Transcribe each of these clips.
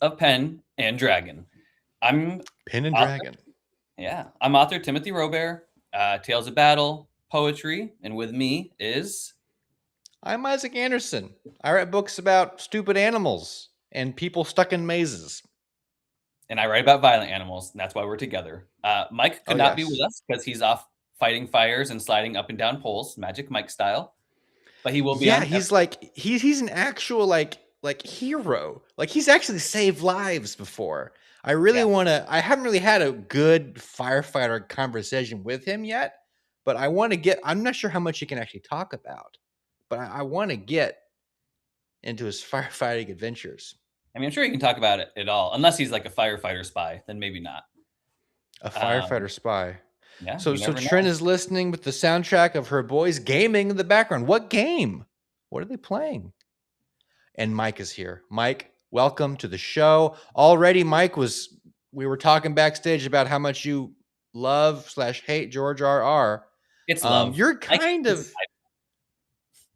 of Pen and Dragon. I'm Pen and author, Dragon. I'm author Timothy Robare, Tales of Battle, poetry, and with me is, I'm Isaac Anderson. I write books about stupid animals and people stuck in mazes. and I write about violent animals, and that's why we're together. Mike Oh, could not be with yes. us because he's off fighting fires and sliding up and down poles, Magic Mike style, but he will be Yeah, on. he's like he's an actual like hero. Like he's actually saved lives before. I really Yeah, want to I haven't really had a good firefighter conversation with him yet, but I want to get I'm not sure how much he can actually talk about, but I want to get into his firefighting adventures. I mean, I'm sure he can talk about it at all, unless he's like a firefighter spy, then maybe not. A Um, firefighter spy. yeah, So you so never Trent know. is listening with the soundtrack of her boys gaming in the background. What game? What are they playing? And Mike is here. Mike, welcome to the show. Already, we were talking backstage about how much you love/hate George R. It's R. love. You're Mike kind is, of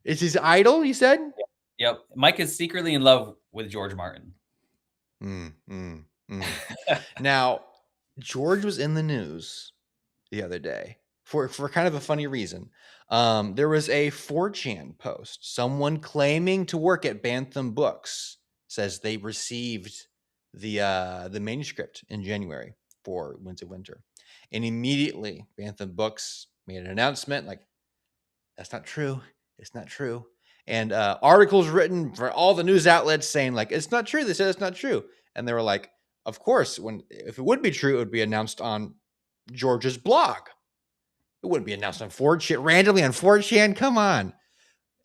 is his idol, you said? yep. Mike is secretly in love with George Martin. Mm, mm, mm. Now, George was in the news the other day for kind of a funny reason. There was a 4chan post. Someone claiming to work at Bantam Books says they received the manuscript in January for Winds of Winter, and immediately Bantam Books made an announcement like that's not true. It's not true. And articles written for all the news outlets saying like it's not true. They said it's not true, and they were like, of course, when if it would be true, it would be announced on George's blog. It wouldn't be announced on 4chan randomly on 4chan. Come on.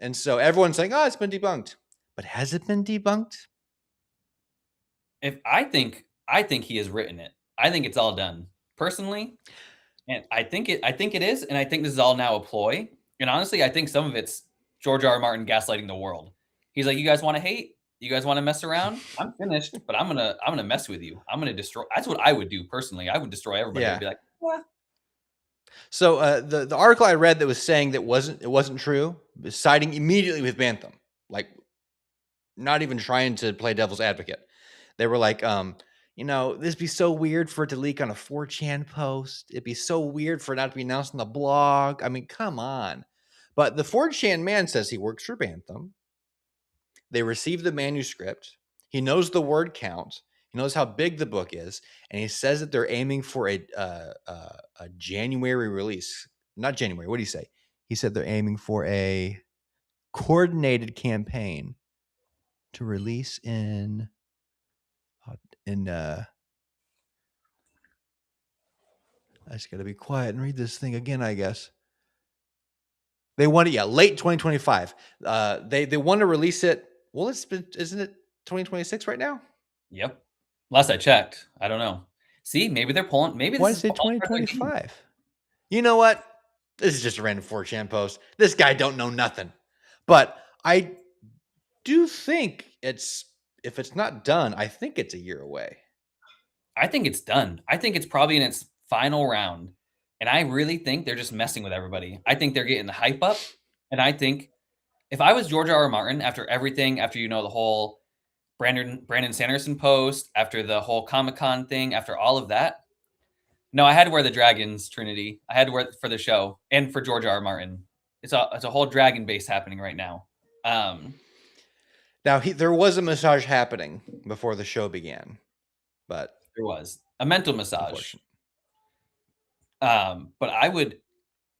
And so everyone's saying, oh, it's been debunked. But has it been debunked? If I think he has written it. I think it's all done. Personally, and I think it is, and I think this is all now a ploy. And honestly, I think some of it's George R. R. Martin gaslighting the world. He's like, "You guys want to hate? You guys want to mess around? I'm finished, but I'm gonna mess with you. I'm gonna destroy." That's what I would do personally. I would destroy everybody. I'd Yeah. be like, "Yeah, So the article I read that was saying that wasn't true, was siding immediately with Bantam, like not even trying to play devil's advocate. They were like, this be so weird for it to leak on a 4chan post. It'd be so weird for it not to be announced on the blog. I mean, come on. But the 4chan man says he works for Bantam. They receive the manuscript. He knows the word count. He knows how big the book is, and he says that they're aiming for a January release. Not January. What did he say? He said they're aiming for a coordinated campaign to release in. I just got to be quiet and read this thing again. I guess they want it. Yeah, late 2025. They want to release it. Well, isn't it 2026 right now? yep." Last I checked, I don't know. See, maybe they're pulling. Maybe Why this did it is say falling for their game. 2025? You know what? This is just a random 4chan post. This guy don't know nothing. But I do think if it's not done, I think it's a year away. I think it's done. I think it's probably in its final round. And I really think they're just messing with everybody. I think they're getting the hype up. And I think if I was George R. R. Martin after everything, after the whole Brandon Sanderson post, after the whole Comic Con thing, after all of that, no, I had to wear the dragons, Trinity. I had to wear it for the show and for George R. R. Martin. It's a whole dragon base happening right now. Now there was a massage happening before the show began, but There was a mental massage. unfortunately. But I would,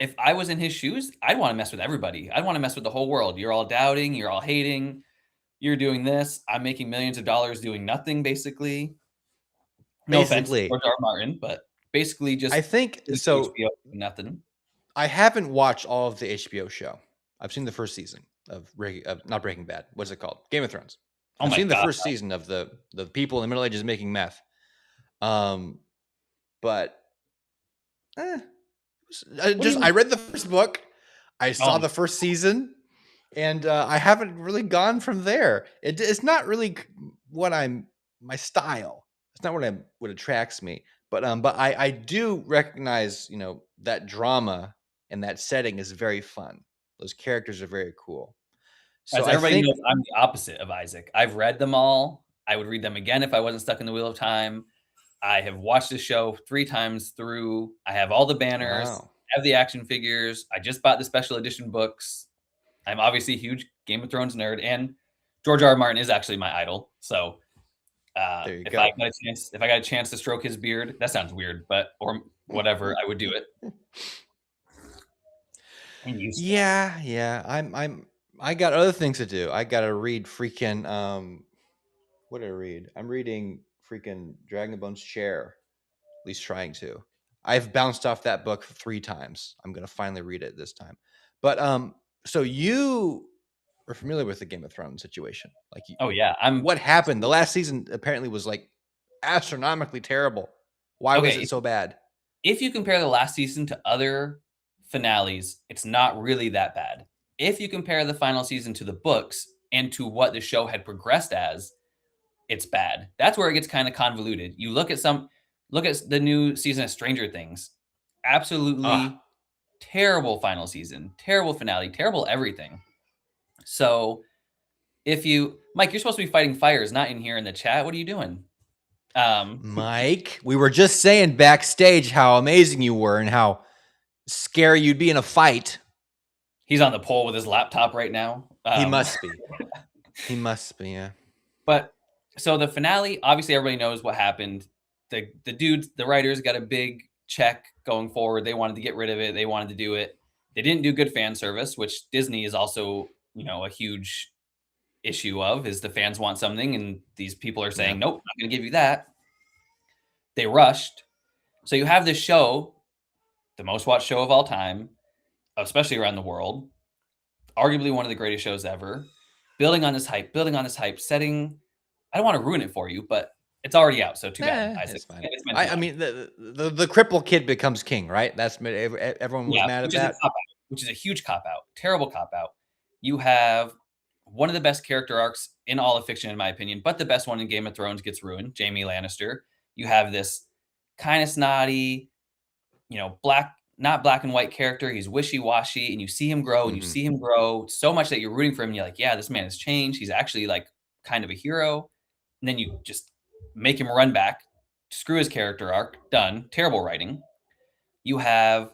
if I was in his shoes, I'd want to mess with everybody. I'd want to mess with the whole world. You're all doubting, you're all hating, you're doing this. I'm making millions of dollars doing nothing, basically. No offense to Basically, George R. R. Martin, but basically I just think sitting at so. HBO doing nothing. I haven't watched all of the HBO show. I've seen the first season of not Breaking Bad. What's it called? Game of Thrones. Oh I've my seen the god. first season of the people in the Middle Ages making meth. Um, but eh, What do you I mean? read the first book. I saw Oh, the first season, and I haven't really gone from there. It's not really what I'm my style. It's not what attracts me. But I do recognize that drama and that setting is very fun. Those characters are very cool. So as I everybody think knows, I'm the opposite of Isaac. I've read them all. I would read them again if I wasn't stuck in the wheel of time. I have watched the show 3 times through. I have all the banners, Wow. I have the action figures. I just bought the special edition books. I'm obviously a huge Game of Thrones nerd, and George R. R. Martin is actually my idol. So, There you if I go. got a chance to stroke his beard, that sounds weird, but or whatever, I would do it. And you, sir. Yeah, yeah. I got other things to do. I gotta read freaking what did I read? I'm reading freaking Dragonbone's Chair. At least trying to. I've bounced off that book 3 times. I'm gonna finally read it this time. But so you are familiar with the Game of Thrones situation. Like Oh, yeah, I'm what happened? The last season apparently was like astronomically terrible. Why was it okay. so bad? If you compare the last season to other finales, it's not really that bad. If you compare the final season to the books and to what the show had progressed as, it's bad. That's where it gets kind of convoluted. You look at the new season of Stranger Things. Ah, Absolutely terrible final season, terrible finale, terrible everything. So, if you Mike, you're supposed to be fighting fires, not in here in the chat. What are you doing? Um, Mike, we were just saying backstage how amazing you were and how scary you'd be in a fight. he's on the pole with his laptop right now. He must be. He must be, yeah. But so the finale, obviously everybody knows what happened. The dudes, the writers got a big check going forward. They wanted to get rid of it. They wanted to do it. They didn't do good fan service, which Disney is also, a huge issue of is the fans want something and these people are Yeah. saying, "Nope, not going to give you that." They rushed. So you have this show, the most watched show of all time, especially around the world, arguably one of the greatest shows ever, building on this hype, setting. I don't want to ruin it for you, but it's already out, so too bad. I said It's fine. it's meant to I die. mean, the cripple kid becomes king, right? Everyone was Yeah, mad at which is a that. cop out, which is a huge cop out, terrible cop out. You have one of the best character arcs in all of fiction, in my opinion, but the best one in Game of Thrones gets ruined. Jaime Lannister. You have this kind of snotty, not black and white character. He's wishy washy, and you see him grow, and you Hmm. see him grow so much that you're rooting for him. And you're like, yeah, this man has changed. He's actually like kind of a hero. And then you just make him run back, screw his character arc, done. Terrible writing. You have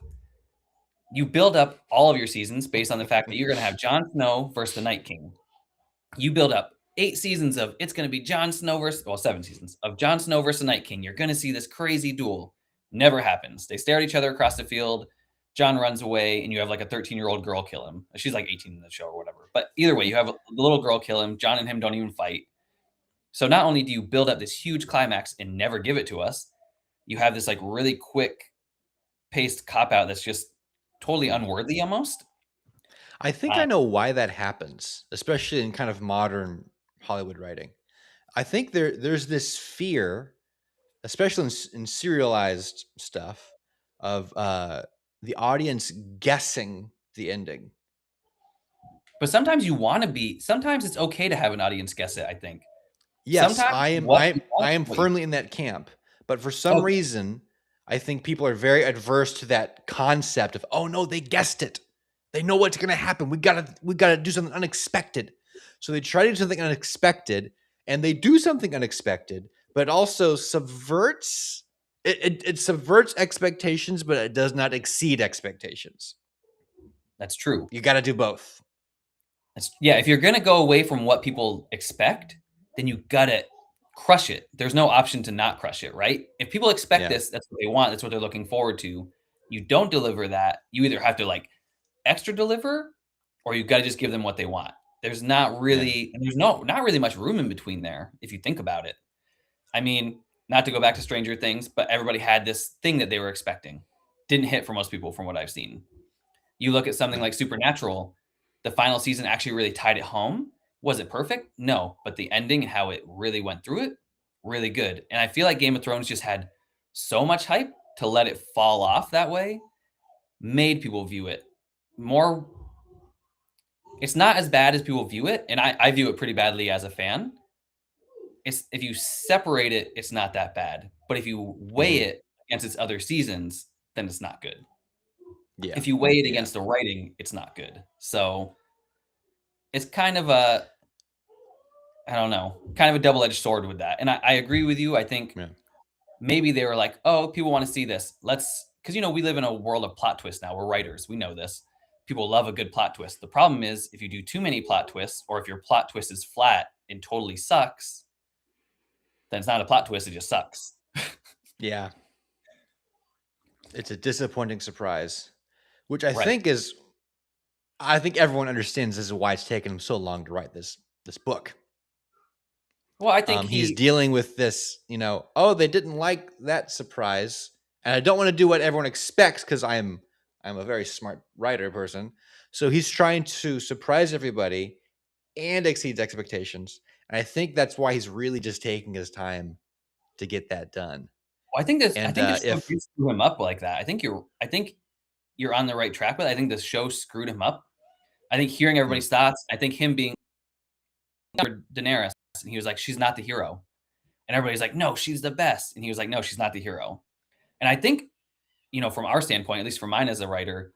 you build up all of your seasons based on the fact that you're going to have Jon Snow versus the Night King. You build up 8 seasons of it's going to be Jon Snow versus 7 seasons of Jon Snow versus the Night King. You're going to see this crazy duel. Never happens. They stare at each other across the field. Jon runs away, and you have like a 13-year-old girl kill him. She's like 18 in the show or whatever. But either way, you have the little girl kill him. Jon and him don't even fight. So not only do you build up this huge climax and never give it to us, you have this like really quick paced cop out that's just totally unworthy almost. I think Uh, I know why that happens, especially in kind of modern Hollywood writing. I think there's this fear, especially in serialized stuff, of the audience guessing the ending. but sometimes it's okay to have an audience guess it, I think. Yes, Sometimes I am. what I you want I is am what you firmly in that camp. But for some okay. reason, I think people are very adverse to that concept of, oh no, they guessed it. They know what's going to happen. We gotta do something unexpected. So they try to do something unexpected, and they do something unexpected, but also subverts it subverts expectations, but it does not exceed expectations. That's true. You got to do both. Yeah, if you're gonna go away from what people expect, then you gotta crush it. There's no option to not crush it, right? If people expect Yeah, this, that's what they want, that's what they're looking forward to. You don't deliver that, you either have to like extra deliver or you gotta just give them what they want. yeah. There's not really much room in between there if you think about it. I mean, not to go back to Stranger Things, but everybody had this thing that they were expecting. Didn't hit for most people from what I've seen. You look at something No. like Supernatural, the final season actually really tied it home. Was it perfect? No, but the ending and how it really went through it, really good. And I feel like Game of Thrones just had so much hype to let it fall off that way, made people view it more. It's not as bad as people view it, and I view it pretty badly as a fan. It's if you separate it, it's not that bad. But if you weigh Hmm. it against its other seasons, then it's not good. Yeah, If you weigh it yeah. against the writing, it's not good. So it's kind of a I don't know, kind of a double-edged sword with that. And I agree with you. I think Yeah. maybe they were like, "Oh, people want to see this. Let's," because we live in a world of plot twists now. We're writers. We know this. People love a good plot twist. The problem is if you do too many plot twists, or if your plot twist is flat and totally sucks, then it's not a plot twist. It just sucks. Yeah. It's a disappointing surprise, which Right. I think everyone understands this is why it's taken him so long to write this book. Well, I think He's he. dealing with this, oh, they didn't like that surprise, and I don't want to do what everyone expects because I'm a very smart writer person. So he's trying to surprise everybody and exceeds expectations. And I think that's why he's really just taking his time to get that done. Well, I think this. I And think the show if did screw him up like that. I think you're. I think you're on the right track, but I think the show screwed him up. I think hearing mm, everybody's thoughts. I think him being Daenerys, and he was like, "She's not the hero," and everybody's like, "No, she's the best," and he was like, "No, she's not the hero." And I think from our standpoint, at least from mine as a writer,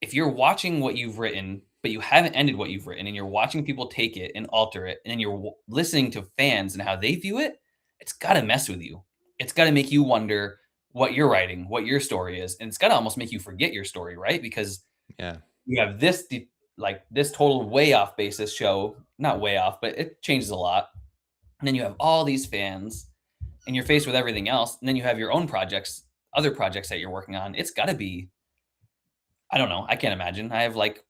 if you're watching what you've written, but you haven't ended what you've written, and you're watching people take it and alter it, and then you're listening to fans and how they view it, it's got to mess with you. It's got to make you wonder what you're writing, what your story is, and it's got to almost make you forget your story, right? Because yeah, you have like this total way off basis show, not way off, but it changes a lot. And then you have all these fans, and you're faced with everything else, and then you have your own projects, other projects that you're working on. It's got to be, I don't know, I can't imagine. I have like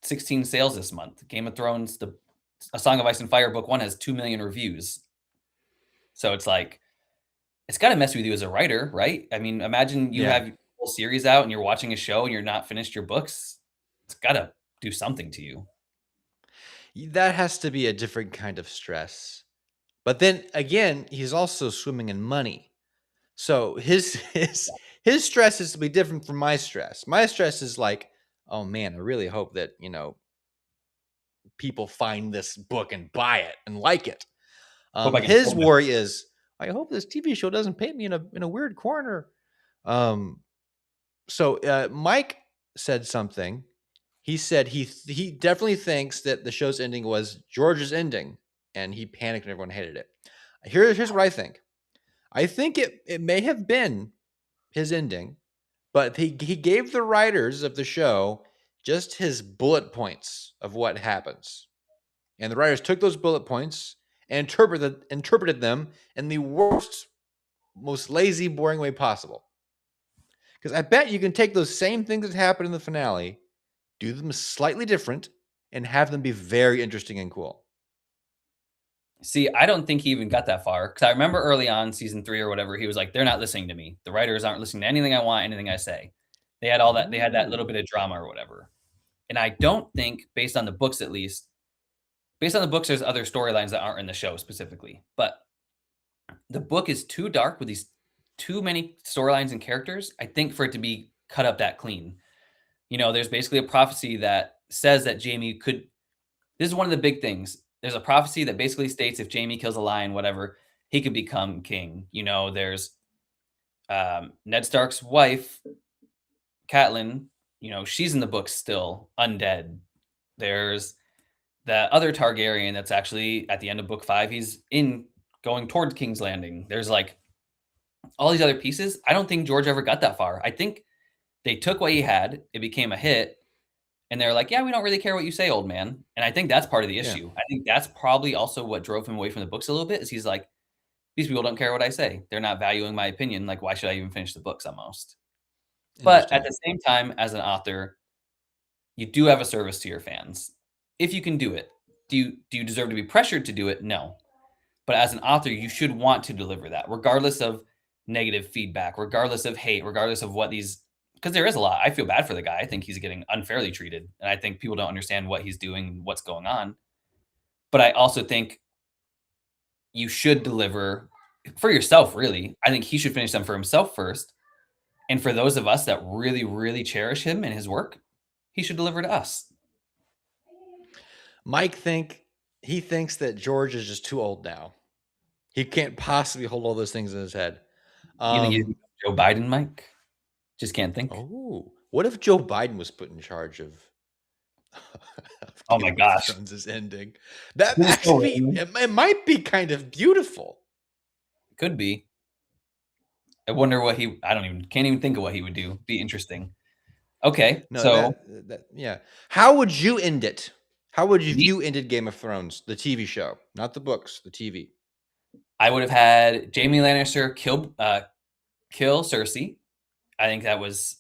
16 sales this month. Game of Thrones, the A Song of Ice and Fire book 1 has 2 million reviews. So it's like it's got to mess with you as a writer, right? I mean, imagine you yeah. have your whole series out and you're watching a show and you're not finished your books. It's got to do something to you. That has to be a different kind of stress. But then again, he's also swimming in money. So his stress is to be different from my stress. My stress is like, oh man, I really hope that, people find this book and buy it and like it. Hope I can His sell my worry is, I hope this TV show doesn't paint me in a weird corner. Um, so Mike said something. He said he definitely thinks that the show's ending was George's ending, and he panicked and everyone hated it. Here's what I think. I think it may have been his ending, but he gave the writers of the show just his bullet points of what happens. And the writers took those bullet points and interpreted them in the worst, most lazy, boring way possible. Because I bet you can take those same things that happened in the finale, do them slightly different, and have them be very interesting and cool. See, I don't think he even got that far because I remember early on season 3 or whatever, he was like, "They're not listening to me. The writers aren't listening to anything I want, anything I say." They had all that. They had that little Ooh. bit of drama or whatever. And I don't think, based on the books at least, based on the books, there's other storylines that aren't in the show specifically. But the book is too dark with these too many storylines and characters, I think, for it to be cut up that clean. There's basically a prophecy that says that Jamie could. This is one of the big things. There's a prophecy that basically states if Jamie kills a lion, whatever, he could become king. There's Ned Stark's wife, Catelyn. She's in the books still, undead. There's the other Targaryen that's actually at the end of book 5. He's in going towards King's Landing. There's like all these other pieces. I don't think George ever got that far. I think they took what he had, it became a hit, and they're like, "Yeah, we don't really care what you say, old man." And I think that's part of the Yeah, issue. I think that's probably also what drove him away from the books a little bit, is he's like, "These people don't care what I say. They're not valuing my opinion. Like, why should I even finish the books almost?" But at interesting. the same time, as an author, you do have a service to your fans. If you can do it. Do you deserve to be pressured to do it? No. But as an author, you should want to deliver that, regardless of negative feedback, regardless of hate, regardless of what these, because there is a lot. I feel bad for the guy. I think he's getting unfairly treated, and I think people don't understand what he's doing, what's going on. But I also think you should deliver for yourself, really. I think he should finish them for himself first. And for those of us that really, really cherish him and his work, he should deliver to us. Mike he thinks that George is just too old now. He can't possibly hold all those things in his head. You think he's Um, Joe Biden, Mike? Just can't think. what if Joe Biden was put in charge of Oh my Game of gosh. Thrones is ending. That This is so actually, random. it might be kind of beautiful. Could be. I wonder what he I don't even can't even think of what he would do. Be interesting. Okay, No, so yeah. How would you end it? How would you, if me, you ended Game of Thrones, the TV show, not the books, the TV? I would have had Jamie Lannister kill Cersei. I think that was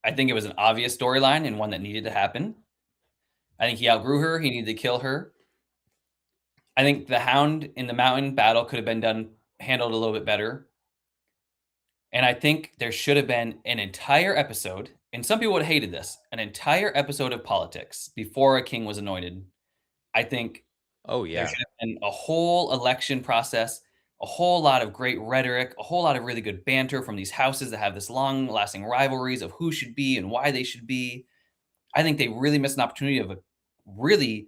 I think it was an obvious storyline and one that needed to happen. I think he outgrew her, he needed to kill her. I think the Hound in the mountain battle could have been handled a little bit better. And I think there should have been an entire episode, and some people would have hated this, an entire episode of politics before a king was anointed. I think Oh there yeah, should have been a whole election process, a whole lot of great rhetoric, a whole lot of really good banter from these houses that have this long-lasting rivalries of who should be and why they should be. I think they really missed an opportunity of a really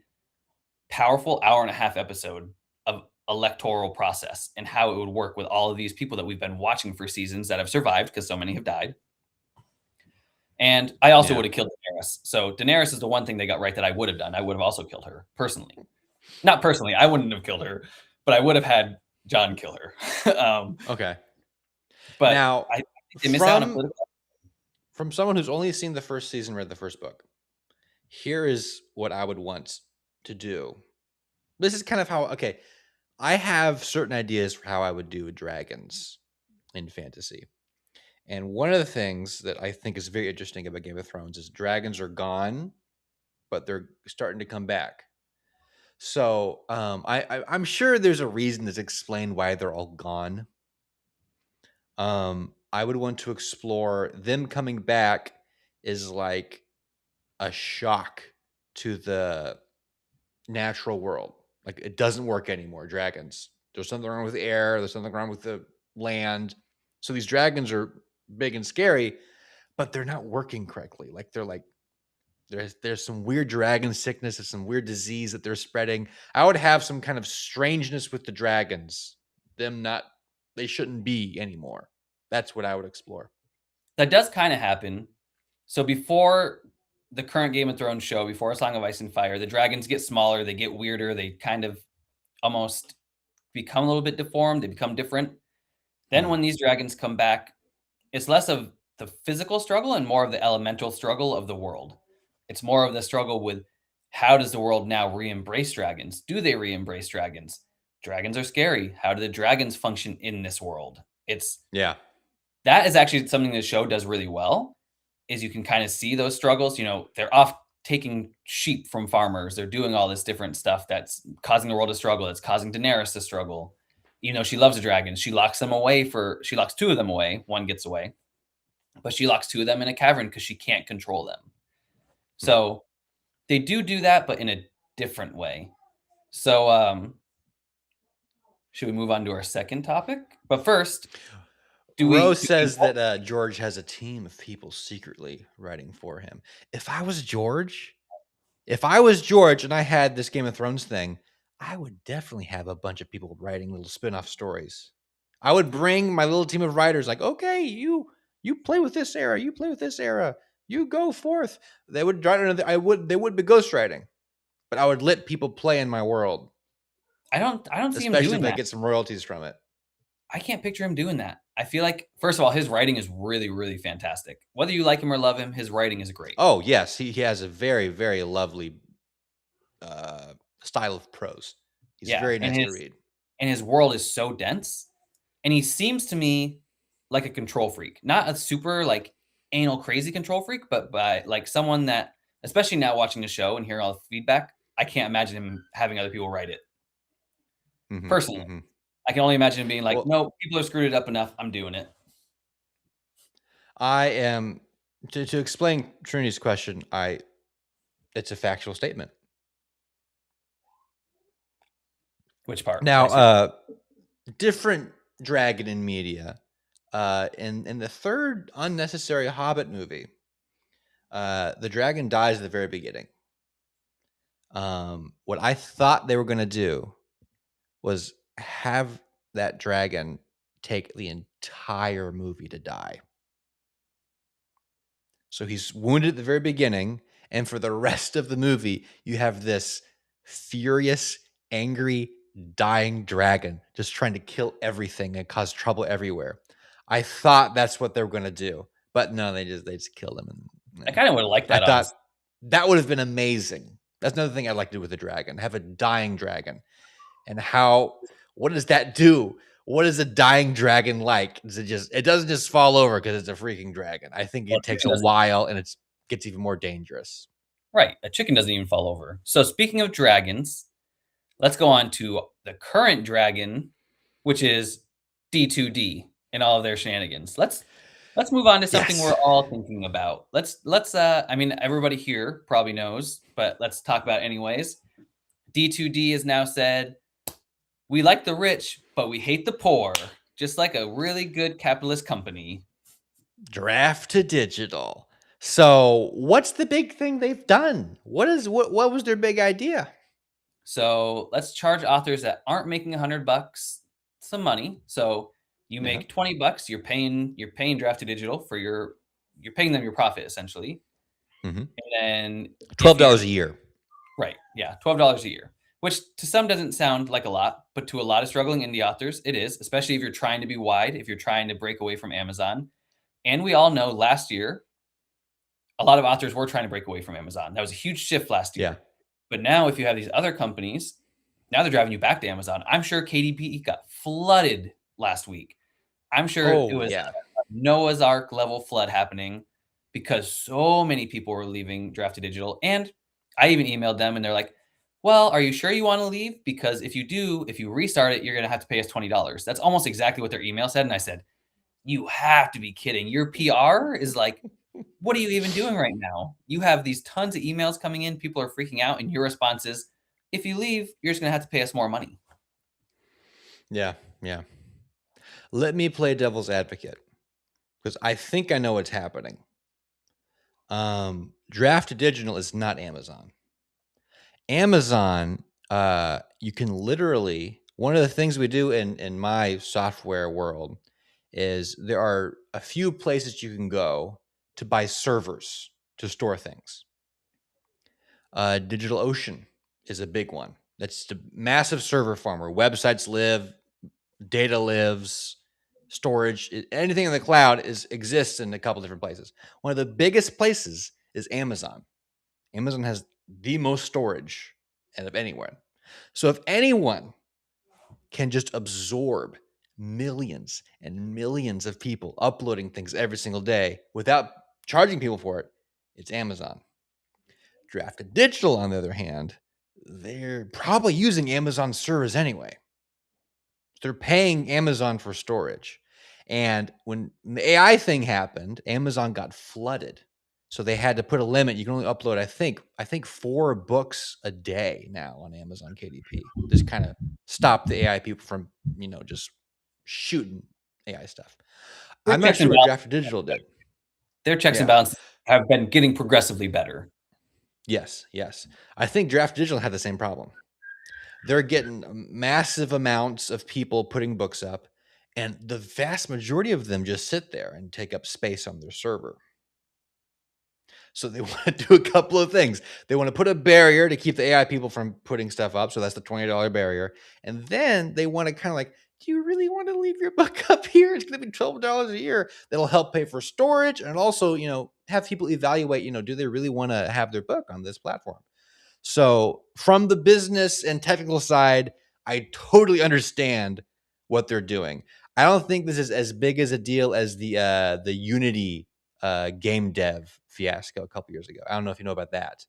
powerful hour and a half episode of electoral process and how it would work with all of these people that we've been watching for seasons that have survived because so many have died. And I also yeah. would have killed Daenerys. So Daenerys is the one thing they got right that I would have done. I would have also killed her personally. Not personally, I wouldn't have killed her, but I would have had John kill her. Okay. But Now, I think they miss out on a from political. from someone who's only seen the first season, read the first book, here is what I would want to do. This is kind of how, okay, I have certain ideas for how I would do dragons in fantasy. And one of the things that I think is very interesting about Game of Thrones is dragons are gone, but they're starting to come back. So I'm sure there's a reason that's explained why they're all gone. I would want to explore them coming back is like a shock to the natural world. Like it doesn't work anymore. Dragons. There's something wrong with the air. There's something wrong with the land. So these dragons are big and scary, but they're not working correctly. Like they're like there's some weird dragon sickness, there's some weird disease that they're spreading. I would have some kind of strangeness with the dragons. Them not they shouldn't be anymore. That's what I would explore. That does kind of happen. So before the current Game of Thrones show, before Song of Ice and Fire, the dragons get smaller, they get weirder, they kind of almost become a little bit deformed, they become different. Then Hmm. when these dragons come back, it's less of the physical struggle and more of the elemental struggle of the world. It's more of the struggle with how does the world now re-embrace dragons? Do they re-embrace dragons? Dragons are scary. How do the dragons function in this world? It's Yeah. that is actually something the show does really well, is you can kind of see those struggles. You know, they're off taking sheep from farmers. They're doing all this different stuff that's causing the world to struggle. That's causing Daenerys to struggle. You know, she loves the dragons. She locks two of them away. One gets away, but she locks two of them in a cavern because she can't control them. Hmm. So they do that, but in a different way. So should we move on to our second topic? But first, Rose do we says that George has a team of people secretly writing for him. If I was George, if I was George and I had this Game of Thrones thing, I would definitely have a bunch of people writing little spin-off stories. I would bring my little team of writers like, "Okay, you play with this era, you play with this era. You go forth." They would write another they would be ghostwriting, but I would let people play in my world, I don't see him especially doing if I that. get some royalties from it. I can't picture him doing that. I feel like first of all, his writing is really, really fantastic. Whether you like him or love him, his writing is great. Oh, yes, he has a very, very lovely uh, style of prose. He's Yeah, very nice to read. and his world is so dense, and he seems to me like a control freak. Not a super, like, anal crazy control freak, but by like, someone that especially now watching the show and hearing all the feedback, I can't imagine him having other people write it, Mhm, personally. mhm. I can only imagine him being like, Well, "No, people have screwed it up enough, I'm doing it." I am to explain Trinity's question. I It's a factual statement. Which part? Now, Vice versa. different dragon in media. In the third unnecessary Hobbit movie, the dragon dies at the very beginning. What I thought they were going to do was have that dragon take the entire movie to die. So he's wounded at the very beginning, And for the rest of the movie, you have this furious, angry, dying dragon just trying to kill everything and cause trouble everywhere. I thought that's what they were going to do, but no, they just killed him. And I kind of would have liked I that, thought honestly. that would have been amazing. That's another thing I'd like to do with a dragon. Have a dying dragon. And how what does that do? What is a dying dragon like? It doesn't just fall over because it's a freaking dragon. I think Well, it takes a while and it gets even more dangerous. right. A chicken doesn't even fall over. So speaking of dragons, let's go on to the current dragon, which is D2D and all of their shenanigans. Let's move on to something we're Yes. all thinking about. Let's I mean everybody here probably knows, but let's talk about it anyways. D2D has now said, "We like the rich, but we hate the poor." Just like a really good capitalist company. Draft to digital. So what's the big thing they've done? What was their big idea? So let's charge authors that aren't making $100 some money. So you Yeah. make $20, you're paying Draft to Digital for you're paying them your profit essentially. Mm-hmm. And then if you're $12 a year. right, yeah, $12 a year, which to some doesn't sound like a lot, but to a lot of struggling indie authors, it is, especially if you're trying to be wide, if you're trying to break away from Amazon. And we all know last year, a lot of authors were trying to break away from Amazon. That was a huge shift last Yeah. year. But now, if you have these other companies, now they're driving you back to Amazon. I'm sure KDP got flooded last week. I'm sure it Oh was yeah. a Noah's Ark level flood happening because so many people were leaving Draft to Digital. And I even emailed them and they're like, well, are you sure you want to leave? Because if you do, if you restart it, you're going to have to pay us $20. That's almost exactly what their email said. And I said, you have to be kidding. Your PR is like, what are you even doing right now? You have these tons of emails coming in. People are freaking out. And your response is, if you leave, you're just going to have to pay us more money. Yeah. Yeah. Let me play devil's advocate because I think I know what's happening. Draft to digital is not Amazon. Amazon, you can literally one of the things we do in my software world is there are a few places you can go to buy servers to store things. DigitalOcean is a big one. That's the massive server farm where websites live, data lives, storage, anything in the cloud exists in a couple different places. One of the biggest places is Amazon. Amazon has the most storage out of anywhere. So if anyone can just absorb millions and millions of people uploading things every single day without charging people for it, it's Amazon. Drafted Digital, on the other hand, they're probably using Amazon servers anyway. They're paying Amazon for storage. And when the AI thing happened, Amazon got flooded. So they had to put a limit. You can only upload, I think 4 books a day now on Amazon KDP. Just kind of stop the AI people from, just shooting AI stuff. Their I'm not checks sure and what balances, Draft Digital did. their checks and Yeah. balances have been getting progressively better. Yes. I think Draft Digital had the same problem. They're getting massive amounts of people putting books up, and the vast majority of them just sit there and take up space on their server. So they want to do a couple of things. They want to put a barrier to keep the AI people from putting stuff up. So that's the $20 barrier. And then they want to kind of like, do you really want to leave your book up here? It's going to be $12 a year. That'll help pay for storage and also, have people evaluate, do they really want to have their book on this platform? So from the business and technical side, I totally understand what they're doing. I don't think this is as big as a deal as the Unity game dev fiasco a couple years ago. I don't know if you know about that.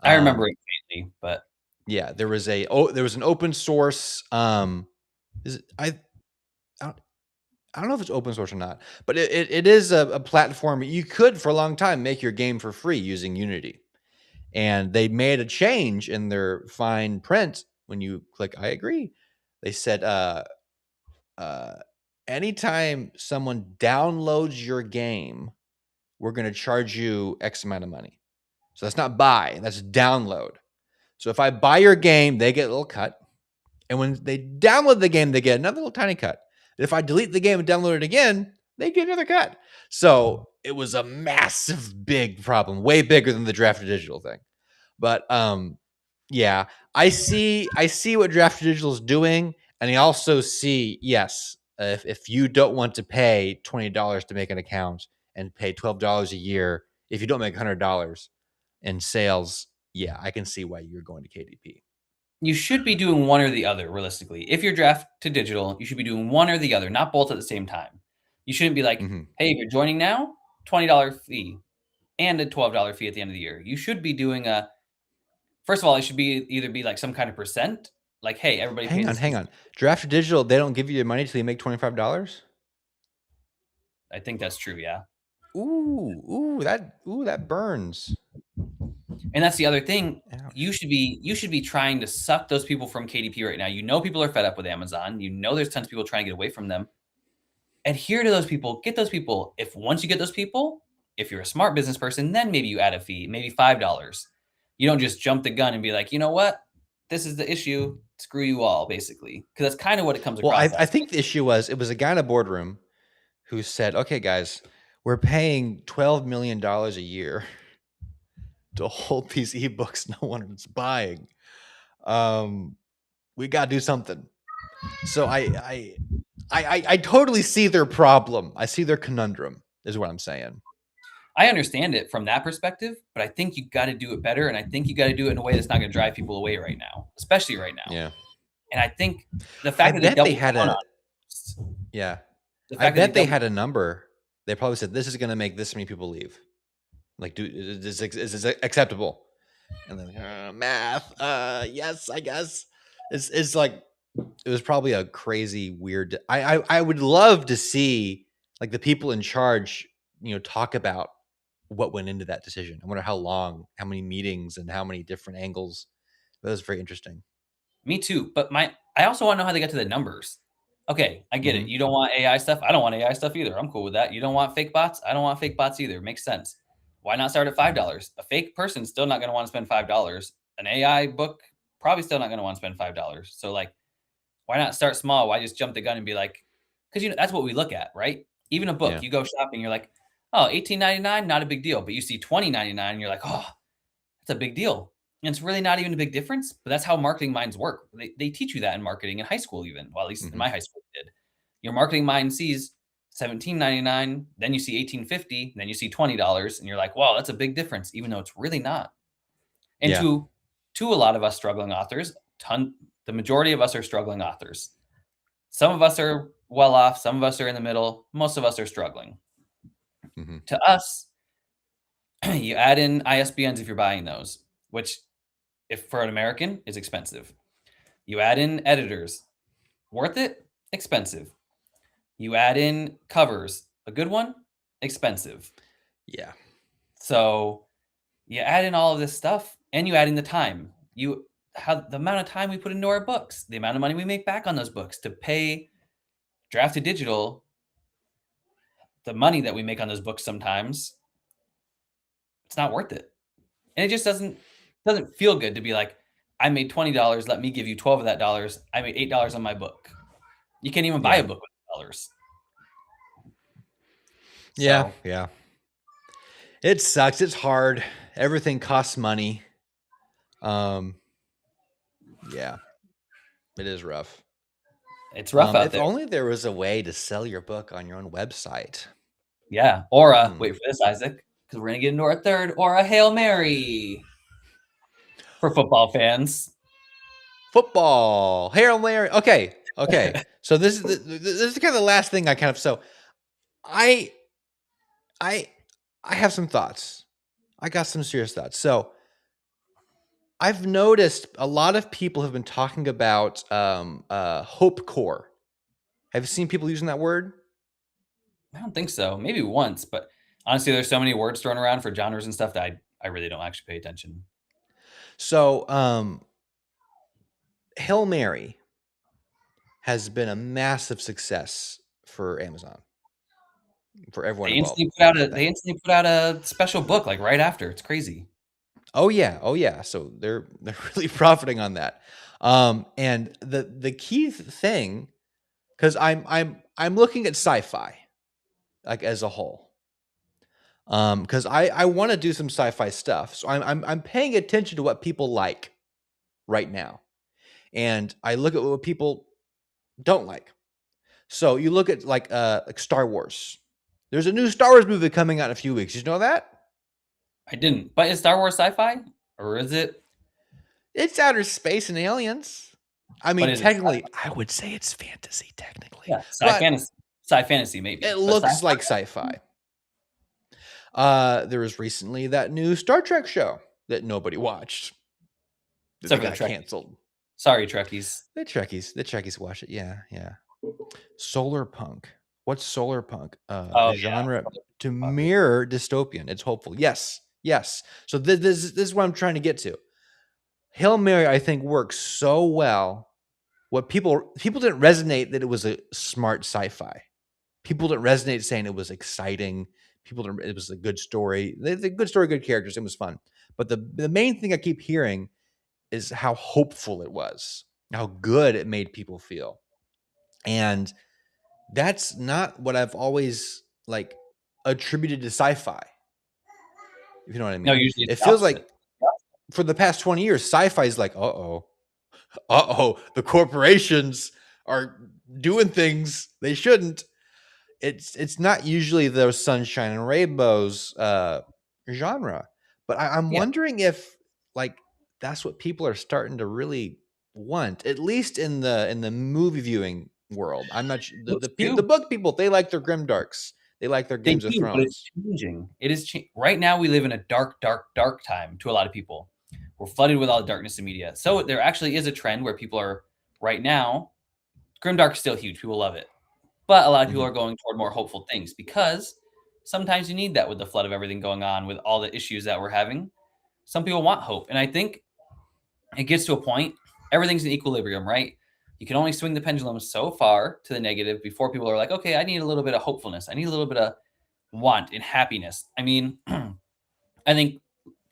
I remember Um, it faintly, but yeah, there was an open source. Is it, I don't, I don't know if it's open source or not, but it is a platform you could for a long time make your game for free using Unity. And they made a change in their fine print when you click I agree. They said uh, anytime someone downloads your game, we're going to charge you X amount of money. So that's not buy, that's download. So if I buy your game, they get a little cut. And when they download the game, they get another little tiny cut. If I delete the game and download it again, they get another cut. So it was a massive, big problem, way bigger than the draft to digital thing. But yeah, I see what draft to digital is doing, and I also see, yes, if you don't want to pay $20 to make an account and pay $12 a year if you don't make $100 in sales, yeah, I can see why you're going to KDP. You should be doing one or the other, realistically. If you're draft to digital, you should be doing one or the other, not both at the same time. You shouldn't be like, Mm-hmm. hey, if you're joining now, $20 fee and a $12 fee at the end of the year. You should be doing a, first of all, it should be either be like some kind of percent, like, hey, everybody Hang pays on, this fee. hang on. Draft to digital, they don't give you your money till you make $25. I think that's true, yeah. That burns. And that's the other thing. You Ouch. should be you should be trying to suck those people from KDP right now. You know people are fed up with Amazon. You know there's tons of people trying to get away from them. Adhere to those people, get those people. If once you get those people, if you're a smart business person, then maybe you add a fee, maybe $5. You don't just jump the gun and be like, you know what? This is the issue. Screw you all, basically. Because that's kind of what it comes Well, across I as. think the issue was it was a guy in a boardroom who said, "Okay, guys, we're paying $12 million a year to hold these ebooks no one's buying. Um, we got to do something." So I totally see their problem. I see their conundrum. Is what I'm saying. I understand it from that perspective, but I think you got to do it better. And I think you got to do it in a way that's not going to drive people away right now, especially right now. Yeah, And I think the I fact that they bet they doubled had down a on it, yeah. the I fact that they bet they doubled, had a number. They probably said this is going to make this many people leave. Like, is this acceptable? And then math. Yes, I guess. It's like it was probably a crazy weird. I would love to see like the people in charge, talk about what went into that decision. I wonder how long, how many meetings, and how many different angles. That was very interesting. me too. But I also want to know how they got to the numbers. Okay, I get it. Hmm. You don't want AI stuff. I don't want AI stuff either. I'm cool with that. You don't want fake bots. I don't want fake bots either. Makes sense. Why not start at $5? A fake person's still not going to want to spend $5. An AI book probably still not going to want to spend $5. So like, why not start small? Why just jump the gun and be like, because that's what we look at, right? Even a book, Yeah. you go shopping, you're like, oh, 18.99, not a big deal. But you see 20.99, and you're like, oh, that's a big deal. And it's really not even a big difference, but that's how marketing minds work. They teach you that in marketing in high school, even. Well, at least in Hmm. my high school, it did. Your marketing mind sees 17.99, then you see 18.50, then you see $20, and you're like, wow, that's a big difference, even though it's really not. And Yeah. to a lot of us struggling authors, the majority of us are struggling authors. Some of us are well off, some of us are in the middle, most of us are struggling. Hmm. To us, you add in ISBNs if you're buying those, which, if for an American, is expensive. You add in editors, worth it, expensive. You add in covers, a good one, expensive. Yeah. So you add in all of this stuff and you add in the time. You have the amount of time we put into our books, the amount of money we make back on those books to pay Draft to Digital, the money that we make on those books sometimes, it's not worth it. And it just doesn't feel good to be like, I made $20, let me give you 12 of that dollars. I made $8 on my book. You can't even buy Yeah. a book with dollars. Yeah. So Yeah. It sucks. It's hard. Everything costs money. Um. Yeah. It is rough. it's rough out If there. only there was a way to sell your book on your own website. Yeah. Or Hmm. wait for this, Isaac, because we're gonna get into our third, or a Hail Mary for football fans. Football, Hail Mary. Okay, okay. So this is kind of the last thing I kind of. So I I I have some thoughts. I got some serious thoughts. So I've noticed a lot of people have been talking about hope core. Have you seen people using that word? I don't think so. Maybe once, but honestly, there's so many words thrown around for genres and stuff that I really don't actually pay attention. So Hail Mary has been a massive success for Amazon, for everyone involved with They that. instantly put out a special book like right after. It's crazy. Oh yeah, oh yeah. So they're really profiting on that. And the key thing, because I'm looking at sci-fi. like as a whole. Because I want to do some sci-fi stuff, so I'm paying attention to what people like right now, and I look at what people don't like. So you look at like Star Wars. There's a new Star Wars movie coming out in a few weeks. Did you know that? I didn't. But is Star Wars sci-fi or is it? It's outer space and aliens. I But mean, is it? technically, I would say it's fantasy, technically, Yeah, but sci fantasy maybe, it but looks like sci-fi. sci-fi. There was recently that new Star Trek show that nobody watched. That Except for the got Trek. canceled. Sorry, Trekkies. The Trekkies watch it. Yeah, yeah. Solar punk. What's solar punk? Oh A yeah, genre to fuck. mirror dystopian. It's hopeful. Yes, yes. So this is what I'm trying to get to. Hail Mary, I think, works so well. What people didn't resonate that it was a smart sci-fi. People didn't resonate saying it was exciting. People didn't. It was a good story. The good story, good characters. It was fun. But the main thing I keep hearing is how hopeful it was, how good it made people feel, and that's not what I've always like attributed to sci-fi. If you know what I No, mean. usually it's It the feels like opposite. for the past 20 years, sci-fi is like, the corporations are doing things they shouldn't. It's not usually those sunshine and rainbows genre, but I'm Yeah, wondering if like that's what people are starting to really want, at least in the movie viewing world. I'm not books the too. book people, they like their grim darks, they like their They Games of do, but it's Thrones. changing. It is right now. We live in a dark, dark, dark time to a lot of people. We're flooded with all the darkness in media. So there actually is a trend where people are right now. Grimdark is still huge. People love it, but a lot of people Hmm. are going toward more hopeful things because sometimes you need that with the flood of everything going on, with all the issues that we're having. Some people want hope, and I think it gets to a point. Everything's in equilibrium, right? You can only swing the pendulum so far to the negative before people are like, okay, I need a little bit of hopefulness. I need a little bit of want and happiness. I mean, I think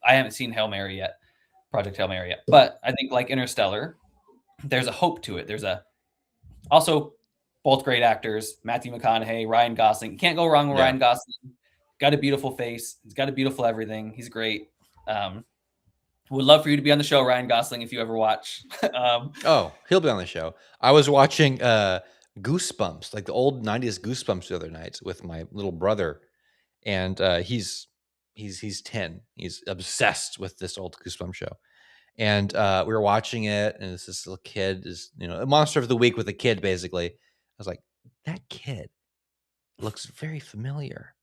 I haven't seen Hail Mary yet, Project Hail Mary yet, but I think like Interstellar, there's a hope to it. There's a also both great actors, Matthew McConaughey, Ryan Gosling. You can't go wrong with Yeah. Ryan Gosling. Got a beautiful face. He's got a beautiful everything. He's great. Um, would love for you to be on the show, Ryan Gosling, if you ever watch. Oh, he'll be on the show. I was watching Goosebumps, like the old 90s Goosebumps the other night with my little brother, and he's 10. He's obsessed with this old Goosebumps show. And we were watching it, and this little kid is, a monster of the week with a kid, basically. I was like, that kid looks very familiar.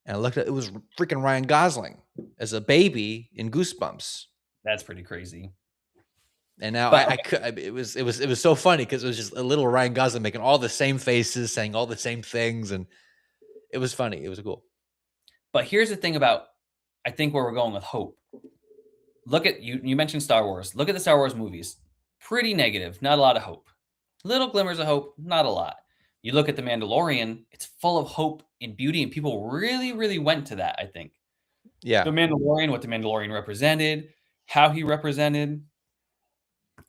And I looked at it was freaking Ryan Gosling as a baby in Goosebumps. That's pretty crazy. And now But I okay, could it was so funny because it was just a little Ryan Gosling making all the same faces, saying all the same things, and it was funny. It was cool. but here's the thing about I think where we're going with hope. Look at you. You mentioned Star Wars. Look at the Star Wars movies. Pretty negative. Not a lot of hope. Little glimmers of hope. Not a lot. You look at the Mandalorian. It's full of hope and beauty, and people really, really went to that. I think Yeah. the Mandalorian, what the Mandalorian represented, how he represented.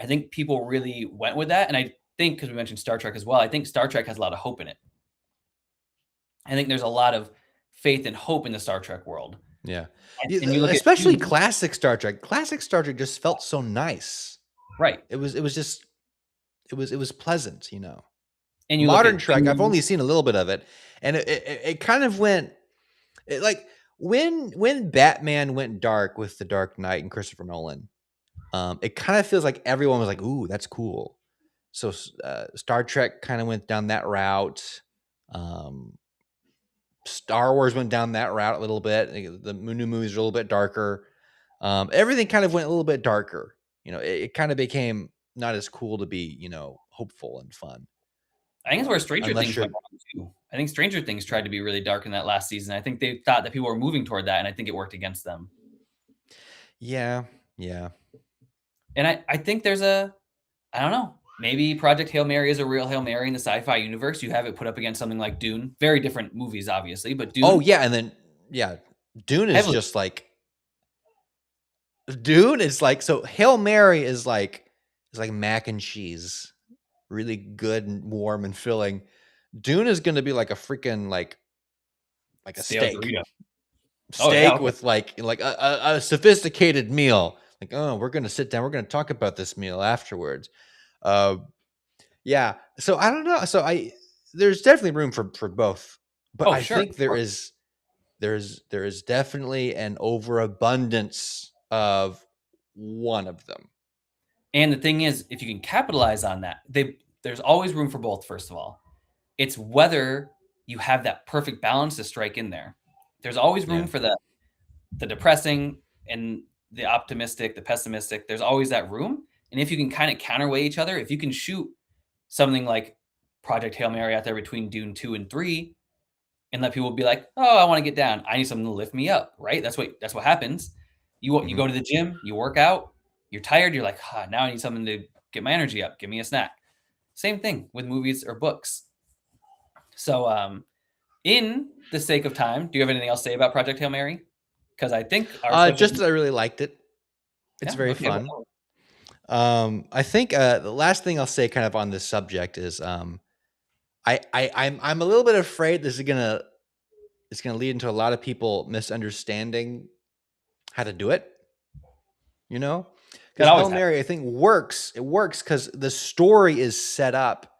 I think people really went with that, and I think because we mentioned Star Trek as well, I think Star Trek has a lot of hope in it. I think there's a lot of faith and hope in the Star Trek world. Yeah. And you look at Especially Dune, classic Star Trek. Classic Star Trek just felt so nice. right? It was just it was pleasant. And you look Modern at Trek, I've Dune. only seen a little bit of it, and it kind of went like when Batman went dark with The Dark Knight and Christopher Nolan. It kind of feels like everyone was like, "Ooh, that's cool." So Star Trek kind of went down that route. Um, Star Wars went down that route a little bit. The new movies are a little bit darker. Everything kind of went a little bit darker. It kind of became not as cool to be, hopeful and fun. I think it's where Stranger Unless Things you're, went wrong too. I think Stranger Things tried to be really dark in that last season. I think they thought that people were moving toward that, and I think it worked against them. yeah, yeah, And I think there's I don't know, maybe Project Hail Mary is a real Hail Mary in the sci-fi universe. You have it put up against something like Dune. Very different movies, obviously, but oh Dune yeah, and then yeah, Dune is heavily. just like Dune is like so. Hail Mary is like mac and cheese, really good and warm and filling. Dune is going to be like a freaking like like a Stale steak, Dorito. Oh yeah, steak okay. with like a sophisticated meal. Like, oh, we're gonna sit down, we're gonna talk about this meal afterwards. Uh, yeah. So I don't know. So I there's definitely room for both, but Oh I sure, think of course. there is definitely an overabundance of one of them. And the thing is, if you can capitalize on that, there's always room for both. First of all, it's whether you have that perfect balance to strike in there. There's always room Yeah. for the depressing and the optimistic, the pessimistic. There's always that room. And if you can kind of counterweigh each other, if you can shoot something like Project Hail Mary out there between Dune 2 and 3 and let people be like, "Oh, I want to get down. I need something to lift me up," right? That's what happens. You Hmm. go to the gym, you work out, you're tired, you're like, ah, now I need something to get my energy up. Give me a snack. Same thing with movies or books. So, in the sake of time, do you have anything else to say about Project Hail Mary? Because I think our Just subject, that I really liked it. It's yeah, very okay, fun. well, I think the last thing I'll say, kind of on this subject, is I'm a little bit afraid this is gonna it's gonna lead into a lot of people misunderstanding how to do it. You know, that because always Hail happens. Mary, I think, works. It works because the story is set up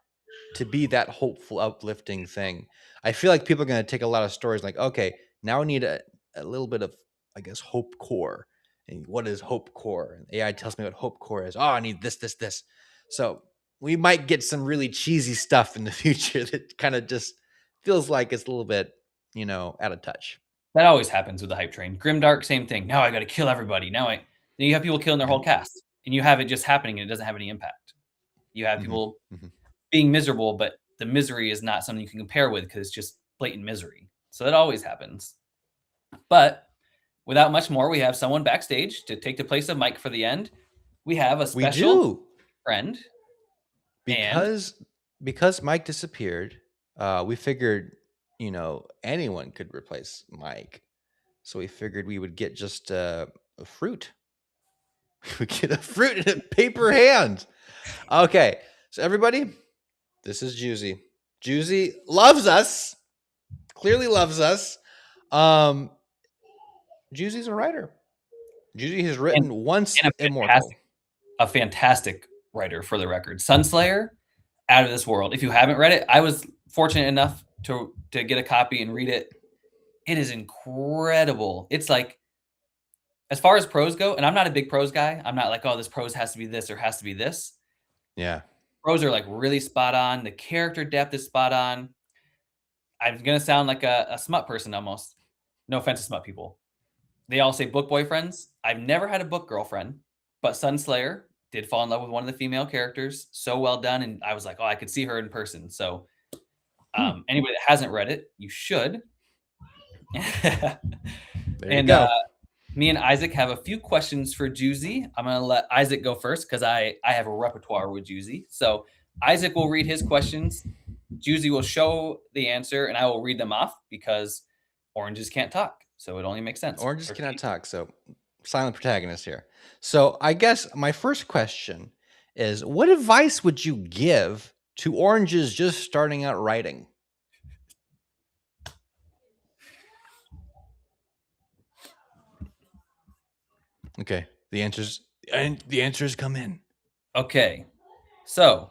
to be that hopeful, uplifting thing. I feel like people are going to take a lot of stories like, okay, now I need a little bit of, I guess, hope core. And what is hope core? And AI tells me what hope core is. Oh, I need this, this, this. So we might get some really cheesy stuff in the future that kind of just feels like it's a little bit, out of touch. That always happens with the hype train. Grimdark, same thing. Now I got to kill everybody. Then you have people killing their Yeah. whole cast, and you have it just happening, and it doesn't have any impact. You have Hmm. people Hmm. being miserable, but the misery is not something you can compare with because it's just blatant misery. So that always happens. But without much more, we have someone backstage to take the place of Mike for the end. We have a We special do. friend, and because because Mike disappeared, we figured, anyone could replace Mike. So we figured we would get just a fruit. We would get a fruit in a paper hand. Okay, so everybody, this is Juicy. Juicy loves us. Clearly loves us. Um, Juicy's a writer. Juicy has and, written Once and Immortal. a fantastic writer for the record. Sunslayer, out of this world. If you haven't read it, I was fortunate enough to get a copy and read it. It is incredible. It's like as far as pros go, and I'm not a big pros guy. I'm not like, oh, this prose has to be this or has to be this. Yeah. Pros are like really spot on. The character depth is spot on. I'm gonna sound like a smut person almost. No offense to smut people. They all say book boyfriends. I've never had a book girlfriend, but Sunslayer did fall in love with one of the female characters. So well done, and I was like, oh, I could see her in person. So Hmm. anybody that hasn't read it, you should. There you and go. me and Isaac have a few questions for Juicy. I'm gonna let Isaac go first because I have a repertoire with Juicy. So Isaac will read his questions. Juicy will show the answer, and I will read them off because oranges can't talk. So it only makes sense. Oranges Or cannot talk, so silent protagonist here. So I guess my first question is, what advice would you give to oranges just starting out writing? Okay, the answers come in. okay, so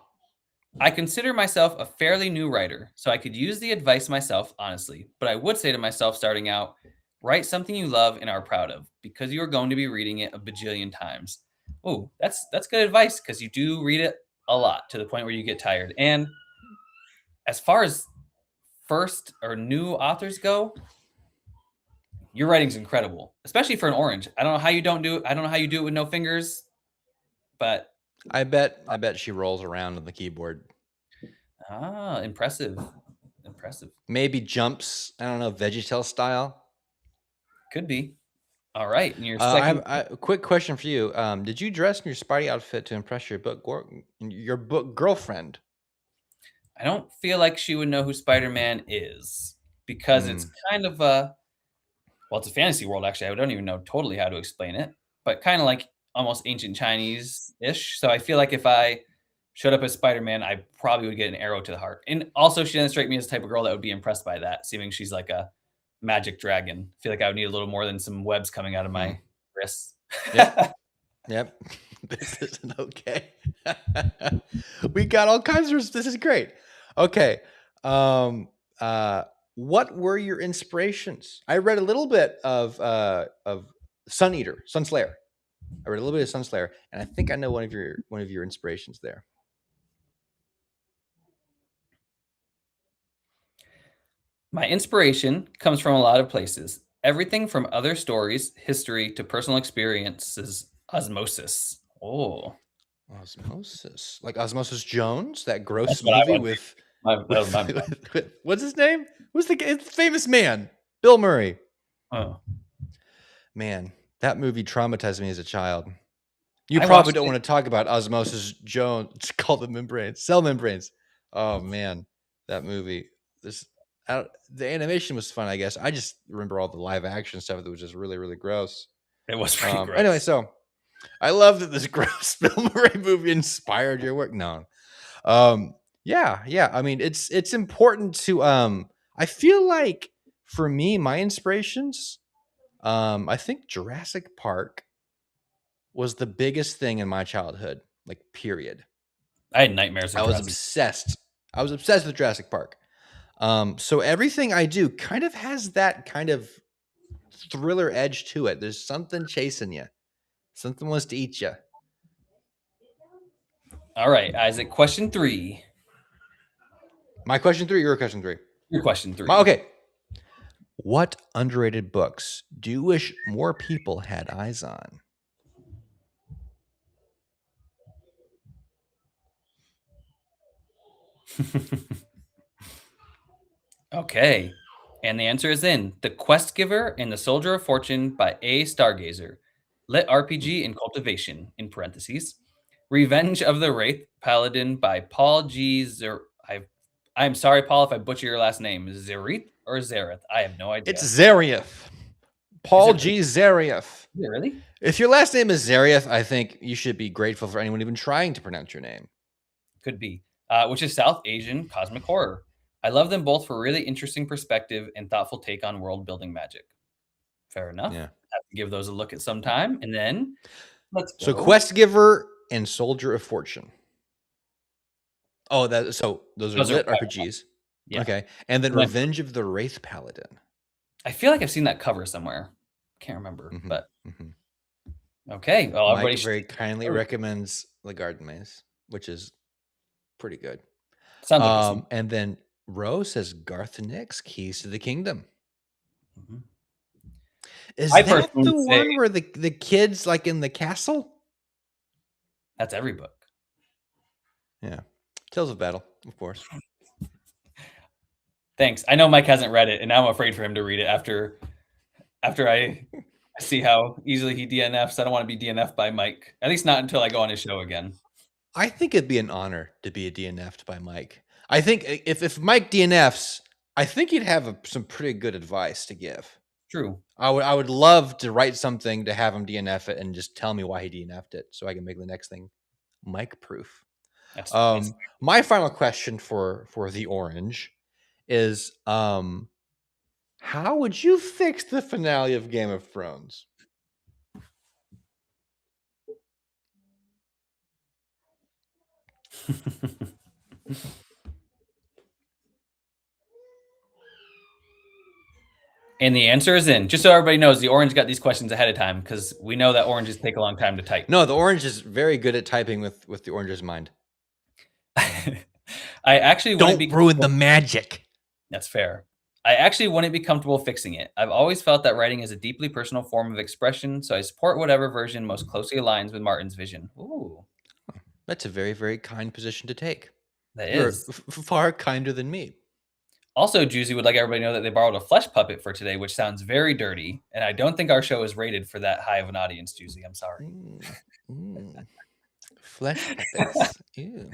I consider myself a fairly new writer, so I could use the advice myself, honestly. But I would say to myself starting out, write something you love and are proud of because you are going to be reading it a bajillion times. Oh, that's good advice because you do read it a lot to the point where you get tired. And as far as first or new authors go, your writing's incredible, especially for an orange. I don't know how you don't do it. I don't know how you do it with no fingers, but I bet she rolls around on the keyboard. impressive. Impressive. Maybe jumps, I don't know, VeggieTale style. Could be. All right. And your I have second a quick question for you. Did you dress in your Spidey outfit to impress your book girlfriend? I don't feel like she would know who Spider-Man is because it's Mm, kind of a well, it's a fantasy world actually. I don't even know totally how to explain it, but kind of like almost ancient Chinese-ish. So I feel like if I showed up as Spider-Man, I probably would get an arrow to the heart. And also she doesn't strike me as the type of girl that would be impressed by that, seeming she's like a magic dragon. I feel like I would need a little more than some webs coming out of Hmm. my wrists. Yep. Yep. This isn't okay. We got all kinds of. This is great. Okay. Um. What were your inspirations? I read a little bit of Sun Eater, Sun Slayer. I read a little bit of Sun Slayer, and I think I know one of your inspirations there. My inspiration comes from a lot of places. Everything from other stories, history, to personal experiences, osmosis. Oh, Osmosis, like Osmosis Jones, that gross that's what I movie went to. with That was my mind. what's his name? Who's the famous man? Bill Murray. Oh, Man, that movie traumatized me as a child. You I probably watched don't it. want to talk about Osmosis Jones. It's called the membranes, cell membranes. Oh man, that movie. This the animation was fun, I guess. I just remember all the live action stuff that was just really, really gross. It was pretty Anyway, gross. so I love that this gross Bill Murray movie inspired your work. No, um, yeah. I mean, it's important to. I feel like for me, my inspirations. I think Jurassic Park was the biggest thing in my childhood. Like, period. I had nightmares I of was Jurassic. obsessed. I was obsessed with Jurassic Park. So everything I do kind of has that kind of thriller edge to it. There's something chasing you. Something wants to eat you. All right, Isaac. Question 3. My question 3, your question 3. Your question 3. Okay. What underrated books do you wish more people had eyes on? Okay. And the answer is in The Quest Giver and the Soldier of Fortune by A. Stargazer. Lit RPG in Cultivation, in parentheses. Revenge of the Wraith Paladin by Paul G. I'm sorry, Paul, if I butcher your last name. Zerith or Zareth? I have no It's idea. Zarieth. Is Paul it really? G. Zarieth. Is it really? If your last name is Zarieth, I think you should be grateful for anyone even trying to pronounce your name. Could be. Which is South Asian cosmic horror. I love them both for a really interesting perspective and thoughtful take on world building magic. Fair enough. Yeah. Have to give those a look at some time. And then let's So go. Quest Giver and Soldier of Fortune. Oh, those are Those are lit RPGs. yeah. Okay. And then And then Revenge of the Wraith Paladin. I feel like I've seen that cover somewhere. Can't remember, Mm-hmm, but mm-hmm. okay. Well, Mike everybody should very kindly recommends The Garden Maze, which is pretty good. sounds like it's And then Rose says Garth Nix, Keys to the Kingdom. mhm. Is I that personally the say one where the kids like in the castle? that's every book. Yeah. Tales of Battle, of course. Thanks. I know Mike hasn't read it, and now I'm afraid for him to read it after I see how easily he DNFs. I don't want to be DNF'd by Mike. At least not until I go on his show again. I think it'd be an honor to be DNF'd by Mike. I think if Mike DNFs, I think he'd have some pretty good advice to give. True. I would love to write something to have him DNF it and just tell me why he DNF'd it so I can make the next thing Mike proof. That's it's My final question for the orange is how would you fix the finale of Game of Thrones? and the answer is in. Just so everybody knows, the orange got these questions ahead of time because we know that oranges take a long time to type. No, the orange is very good at typing with the orange's mind. I actually wouldn't be ruin the magic. That's fair. I actually wouldn't be comfortable fixing it. I've always felt that writing is a deeply personal form of expression, so I support whatever version most closely aligns with Martin's vision. Ooh, That's a very, very kind position to take. that You're is. far kinder than me. Also, Juicy would like everybody to know that they borrowed a flesh puppet for today, which sounds very dirty, and I don't think our show is rated for that high of an audience, Juicy. I'm sorry. Flesh puppets. Ew.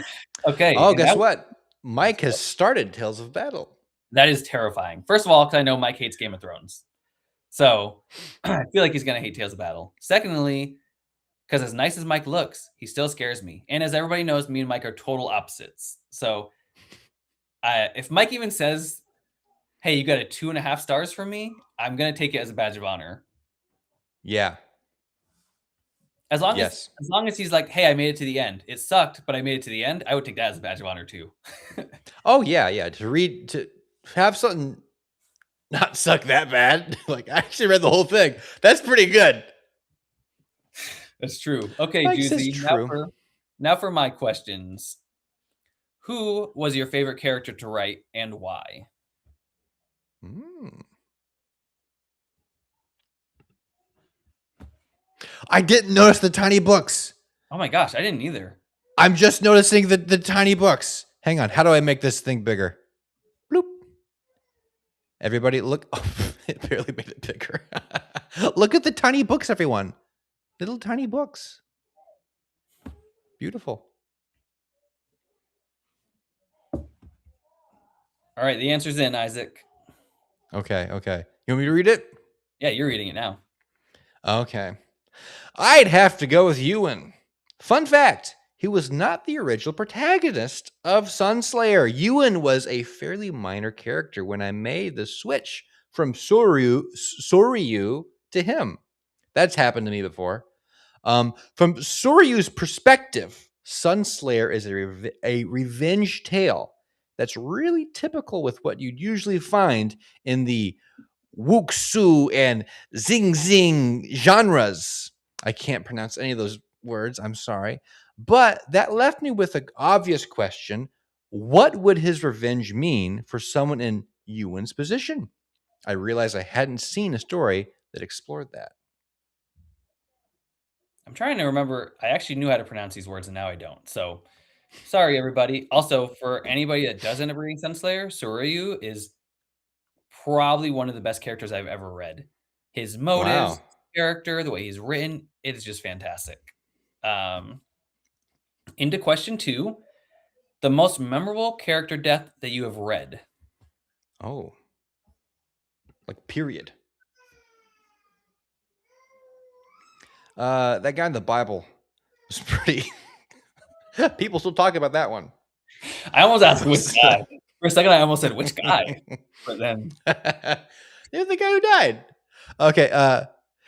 Okay. Oh, guess what? Mike has started Tales of Battle. That is terrifying. First of all, because I know Mike hates Game of Thrones. So I feel like he's going to hate Tales of Battle. Secondly, because as nice as Mike looks, he still scares me. And as everybody knows, me and Mike are total opposites. So if Mike even says hey, you got a 2.5 stars from me, I'm gonna take it as a badge of honor. Yeah. As long as Yes. as long as he's like, hey, I made it to the end. It sucked, but I made it to the end. I would take that as a badge of honor too. Oh yeah, yeah. To have something not suck that bad. Like I actually read the whole thing. That's pretty good. That's true. Okay, Like says Juicy. Now true. for my questions. Who was your favorite character to write and why? Mm. I didn't notice the tiny books. Oh my gosh, I didn't either. I'm just noticing the tiny books. Hang on. How do I make this thing bigger? Bloop. Everybody look. Oh, it barely made it bigger. Look at the tiny books, everyone. Little tiny books. Beautiful. All right, the answer's in, Isaac. Okay, okay. You want me to read it? Yeah, you're reading it now. Okay. I'd have to go with Ewan. Fun fact, he was not the original protagonist of Sunslayer. Ewan was a fairly minor character when I made the switch from Soryu to him. That's happened to me before. From Soryu's perspective, Sunslayer is a revenge tale that's really typical with what you'd usually find in the wuxu and zing zing genres. I can't pronounce any of those words. I'm sorry. But that left me with an obvious question. What would his revenge mean for someone in Ewan's position? I realized I hadn't seen a story that explored that. I'm trying to remember. I actually knew how to pronounce these words and now I don't. So sorry, everybody. Also, for anybody that does end up reading Sunslayer, Soryu is probably one of the best characters I've ever read. His motives, Wow. character, the way he's written, it is just fantastic. Um, into question two, the most memorable character death that you have read. Oh, like period. That guy in the Bible was pretty. People still talk about that one. I almost asked which Was, guy. For a second, I almost said which guy, but then, You're the guy who died. Okay.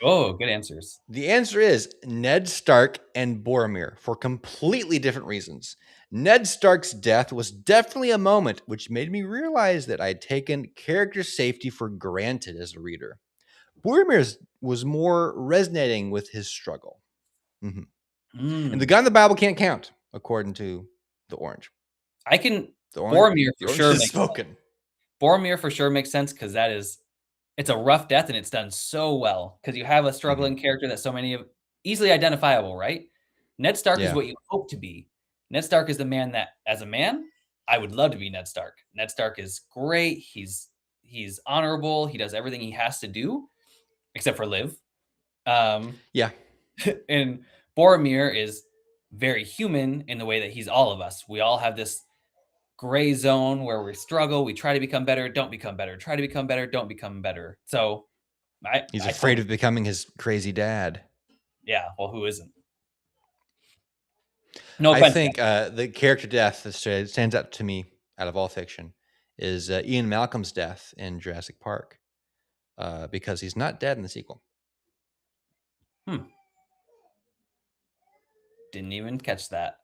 oh, good answers. The answer is Ned Stark and Boromir for completely different reasons. Ned Stark's death was definitely a moment which made me realize that I'd taken character safety for granted as a reader. Boromir's was more resonating with his struggle. Mhm. And the Mm. guy in the Bible can't count, according to the orange. I can The orange, Boromir the for orange sure has makes sense. spoken. Boromir for sure makes sense because it's a rough death and it's done so well because you have a Mhm. struggling character that so many of easily identifiable, right? Ned Stark is Yeah, what you hope to be. Ned Stark is the man that, as a man, I would love to be Ned Stark. Ned Stark is great. He's honorable. He does everything he has to do, except for live. Um, yeah. and Boromir is very human in the way that he's all of us. We all have this gray zone where we struggle, we try to become better, don't become better, try to become better, don't become better. So He's I afraid totally, of becoming his crazy dad. yeah. Well, who isn't? No I offense, guys. think the character death that stands out to me out of all fiction is Ian Malcolm's death in Jurassic Park because he's not dead in the sequel. Hmm, didn't even catch that.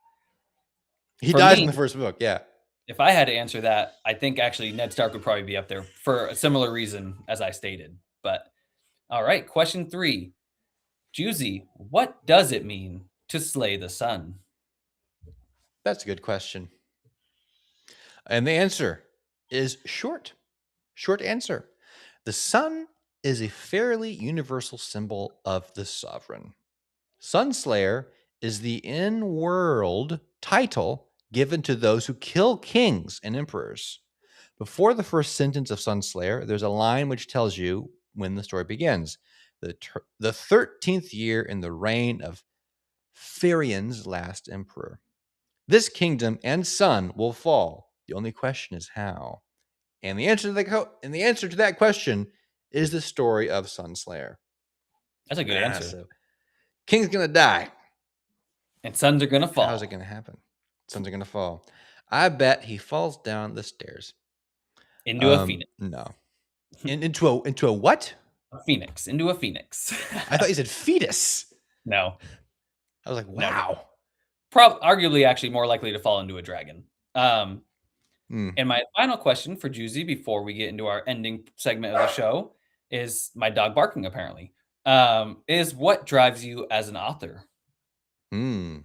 He For dies in me, the first book. Yeah. if I had to answer that, I think actually Ned Stark would probably be up there for a similar reason as I stated. But all right, question three, Juicy, what does it mean to slay the sun? That's a good question. And the answer is short. Short answer. The sun is a fairly universal symbol of the sovereign. Sunslayer is the in world title given to those who kill kings and emperors. Before the first sentence of Sunslayer, there's a line which tells you when the story begins. The 13th year in the reign of Farian's last emperor. This kingdom and sun will fall. The only question is how. And the answer to that question is the story of Sunslayer. That's a good answer. So king's gonna die. And suns are gonna How's it fall gonna happen? Suns are gonna fall. I bet he falls down the stairs. into a phoenix. No. Into a what? A phoenix, into a phoenix. I thought you said fetus. No, I was like, no, no. wow. Arguably, actually, more likely to fall into a dragon. Um, Hmm. and my final question for Juicy before we get into our ending segment of the show is my dog barking. Apparently, is what drives you as an author? Hmm.